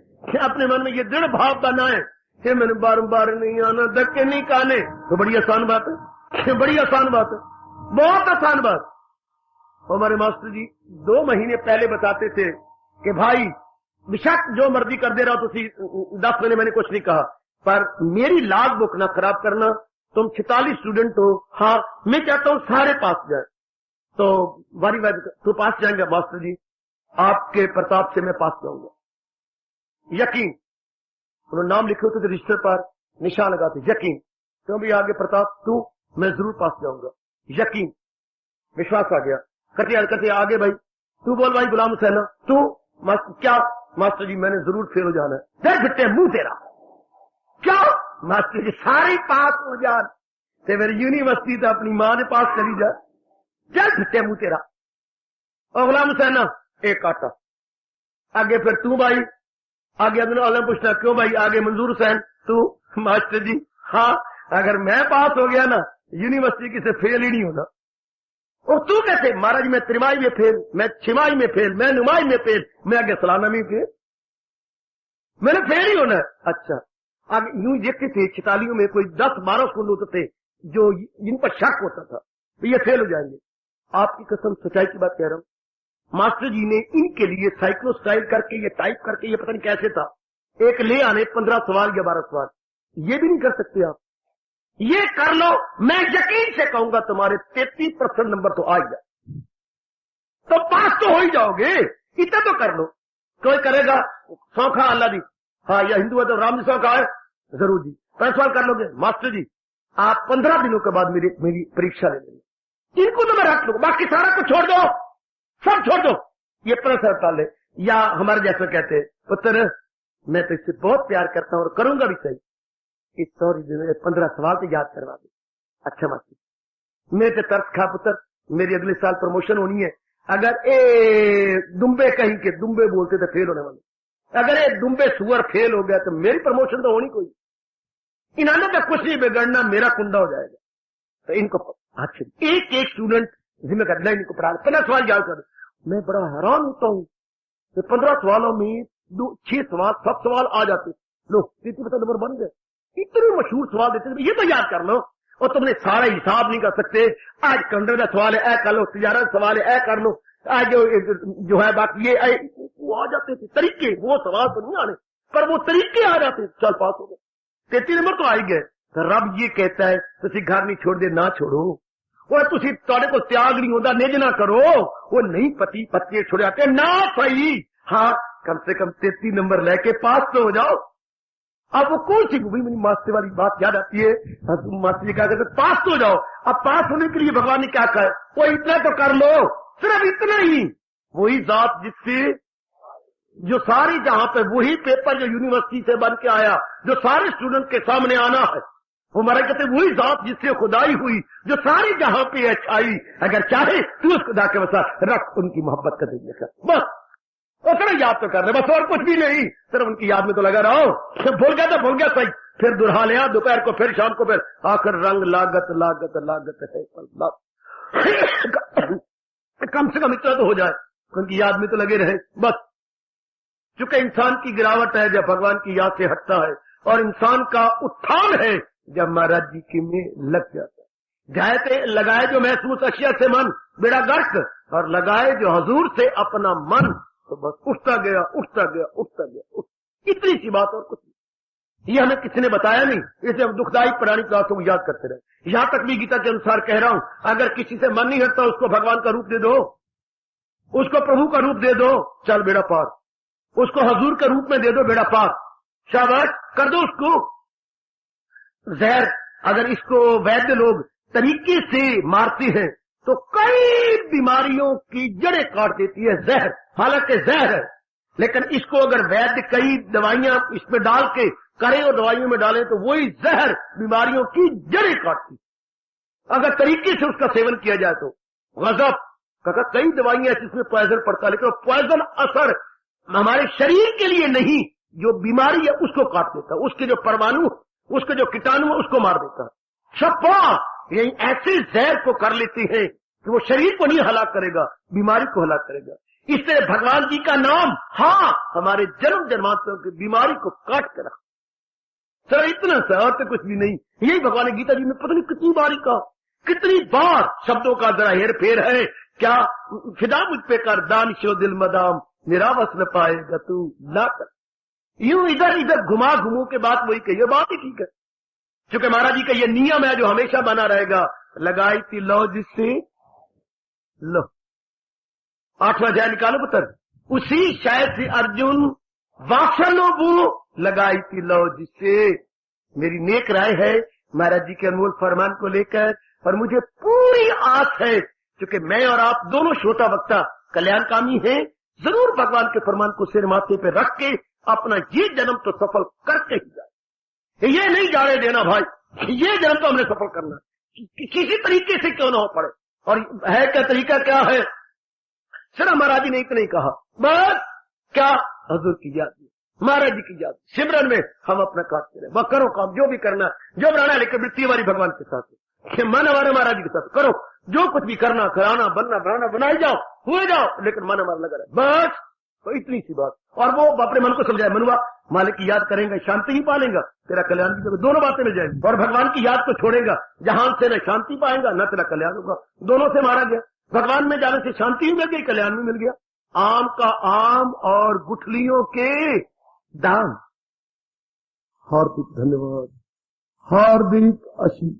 अपने मन में ये दृढ़ भाव बनाए कि मैंने बार नहीं आना, धक्के नहीं खाने। तो बड़ी आसान बात है, बड़ी आसान बात है, बहुत आसान बात। हमारे मास्टर जी 2 महीने पहले बताते थे कि भाई बेशक जो मर्जी कर दे रहा हो, तो 10 महीने मैंने कुछ नहीं कहा, पर मेरी लाग बुक ना खराब करना। तुम 46 स्टूडेंट हो, हाँ मैं चाहता हूं सारे पास जाए। तो वारी तो पास जाएंगे मास्टर जी, आपके प्रताप से मैं पास जाऊंगा, यकीन। उन्होंने नाम लिखे होते थे रजिस्टर पर, निशान लगाते, यकीन। तो भी आगे प्रताप तू, मैं जरूर पास जाऊंगा, यकीन, विश्वास आ गया। करते आगे भाई तू बोल भाई गुलाम हुसैन तू, क्या मास्टर जी मैंने जरूर फेल हो जाना है। डर फिटे मुंह तेरा, क्या मास्टर जी सारे पास हो जान ते मेरी यूनिवर्सिटी तो अपनी मां ने पास चली जा, चल फिटे मुंह तेरा। और गुलाम हुसैन एक काटा आगे, फिर तू भाई आगे अदना पूछना क्यों भाई आगे मंजूर हुसैन तू, मास्टर जी हाँ अगर मैं पास हो गया ना यूनिवर्सिटी की से फेल ही नहीं होना। और तू कैसे? महाराज मैं त्रिमाही में फेल, मैं छिमाही में फेल, मैं नुमाही में फेल, मैं आगे सालाना में फेल, मैंने फेल ही होना है। अच्छा आगे यूं देखते थे 46 में कोई 10-12 स्कूल होते थे जो जिन पर शक होता था तो ये फेल हो जाएंगे। आपकी कसम सच्चाई की बात कह रहा हूं, मास्टर जी ने इनके लिए साइक्लो स्टाइल करके ये टाइप करके ये पता नहीं कैसे था, एक ले आने 15 सवाल या 12 सवाल, ये भी नहीं कर सकते आप। ये कर लो, मैं यकीन से कहूंगा तुम्हारे 33% नंबर तो आ जाए, तो पास तो हो ही जाओगे, इतना तो कर लो। कोई करेगा सौखा अल्लाह दी, हाँ या हिंदू है तो राम जी सौखा है, जरूर जी 5 सवाल कर लोगे मास्टर जी, आप 15 दिनों के बाद मेरी परीक्षा ले लेंगे। इनको तो मैं रख लूंगा, बाकी सारा कुछ छोड़ दो, सब छोड़ दो, ये प्रेशर टाले। या हमारे जैसे कहते पुत्र मैं तो इससे बहुत प्यार करता हूं और करूंगा भी सही, इस 15 सवाल तो याद करवा दे। अच्छा मास्टर मेरे पे तरस खा पुत्र, मेरी अगले साल प्रमोशन होनी है, अगर ए दुम्बे कहीं के दुम्बे बोलते थे फेल होने वाले, अगर ये दुम्बे सुअर फेल हो गया तो मेरी प्रमोशन तो होनी कोई, इन्होंने का कुछ नहीं बिगड़ना, मेरा कुंडा हो जाएगा। तो इनको अच्छा एक स्टूडेंट जिम्मे करना, इनको पढ़ा 15 सवाल याद कर। मैं बड़ा हैरान होता हूँ, 15 सवालों में 6 सवाल 7 सवाल आ जाते, लो 30% नंबर बन गए। इतने मशहूर सवाल देते थे, ये तो याद कर लो, और तुमने सारा हिसाब नहीं कर सकते। आज कंडर का सवाल है ऐ कर लो, तिजारत सवाल है ऐ कर लो, आज जो है बाकी ये वो आ जाते थे तरीके, वो सवाल तो नहीं आने पर वो तरीके आ जाते, चल पास हो गए, 33 नंबर तो आ ही गए। तो रब ये कहता है तुसी घर नहीं छोड़ दे, ना छोड़ो, वो तुसी तुहाडे को त्याग नहीं होता, निज ना करो, वो नहीं पति पत्नी छोड़ जाते ना सही, हाँ कम से कम 33 नंबर लेके पास तो हो जाओ। अब वो कौन सी भाई मेरी मास्टर वाली बात याद आती है, मास्टर जी क्या कहते पास तो हो जाओ। अब पास होने के लिए भगवान ने क्या कहा, वो इतना तो कर लो, सिर्फ इतना ही, वही जात जिससे जो सारी जहां पे वही पेपर जो यूनिवर्सिटी से बन के आया, जो सारे स्टूडेंट के सामने आना है, वो महाराज कहते वही जात जिससे खुदाई हुई, जो सारी जहां पे अच्छाई, अगर चाहे तू उस खुदा के वसा रख उनकी मोहब्बत कर देंगे, बस उतना याद तो कर रहे, बस और कुछ भी नहीं, सिर्फ उनकी याद में तो लगा रहा हूं। भूल गया तो भूल गया सही, फिर दुल्हा लिया दोपहर को, फिर शाम को, फिर आखिर रंग लागत लागत लागत है, कम से कम इतना तो हो जाए, उनकी याद में तो लगे रहे बस। चूंकि इंसान की गिरावट है जब भगवान की याद से हटता है, और इंसान का उत्थान है जब महाराज जी की में लग जाता है। जायते लगाए जो महसूस अशिया से मन बेड़ा गर्क, और लगाए जो हजूर से अपना मन, तो बस उठता गया उठता गया उठता गया, इतनी सी बात और कुछ नहीं। ये हमें किसी ने बताया नहीं, इसे हम दुखदायी पुरानी क्लासों को याद करते रहे। यहां तक भी गीता के अनुसार कह रहा हूं, अगर किसी से मन नहीं हटता उसको भगवान का रूप दे दो, उसको प्रभु का रूप दे दो, चल बेड़ा पार, उसको हजूर के रूप में दे दो, बेड़ा पार, शाबाश कर दो उसको। जहर अगर इसको वैद्य लोग तरीके से मारते हैं तो कई बीमारियों की जड़ें काट देती है जहर, हालांकि जहर है, लेकिन इसको अगर वैद्य कई दवाइयां इसमें डाल के करें और दवाइयों में डालें तो वही जहर बीमारियों की जड़ें काटती, अगर तरीके से उसका सेवन किया जाए तो। गजब का कई दवाइयां ऐसी इसमें पॉइजन पड़ता है, लेकिन पॉइजन असर हमारे शरीर के लिए नहीं, जो बीमारी है उसको काट देता है, उसके जो परमाणु, उसके जो कीटाणु है उसको मार देता है। शफा यही ऐसे जहर को कर लेते हैं कि वो शरीर को नहीं हलाक करेगा, बीमारी को हलाक करेगा। इसलिए भगवान जी का नाम हाँ हमारे जन्म जन्मांतरों की बीमारी को काट कर रखा, सर इतना सा और तो कुछ भी नहीं। यही भगवान गीता जी में पता नहीं कितनी बार कहा, कितनी बार शब्दों का जरा हेर फेर है। क्या फिदा मुझ पे कर दानिशो दिल मदाम, निरावस न पाएगा तू ला कर। यूं इधर इधर घुमा घुमू के बात वही कही, बात ही ठीक है। क्योंकि महाराज जी का ये नियम है जो हमेशा बना रहेगा, लगाई थी लो जिससे लो। 8वां अध्याय निकालो पुत्र, उसी शायद से अर्जुन वासनो वो लगाई थी लो जिससे। मेरी नेक राय है महाराज जी के अनमोल फरमान को लेकर, और मुझे पूरी आस है क्योंकि मैं और आप दोनों श्रोता वक्ता कल्याणकामी हैं, जरूर भगवान के फरमान को सिर माथे पे रख के अपना ये जन्म तो सफल करके ही जाए। ये नहीं जाने देना भाई, ये जन्म तो हमने सफल करना, किसी तरीके से क्यों ना हो पड़े। और है क्या तरीका, क्या है? सिर्फ महाराज जी ने इतना ही कहा, बस क्या हजूर की याद, महाराज जी की याद, सिमरन में हम अपना काटते रहे, वह करो काम जो भी करना, जो बनाना, लेकिन वृत्ति हमारी भगवान के साथ है, मन हमारे महाराज जी के साथ करो, जो कुछ भी करना, कराना, बनना, बनाना, बनाई जाओ, हुए जाओ, लेकिन मन हमारा लगा रहे, बस। तो इतनी सी बात। और वो अपने मन को समझाए, मनुआ मालिक की याद करेंगे शांति ही पालेगा, तेरा कल्याण की जगह दोनों बातें मिल जाएंगी। और भगवान की याद को छोड़ेगा, जहां से न शांति पाएगा न तेरा कल्याण होगा। दोनों से मारा गया, भगवान में जाने से शांति भी मिल गई, कल्याण भी मिल गया। आम का आम और गुठलियों के दाम। हार्दिक धन्यवाद, हार्दिक आशीष।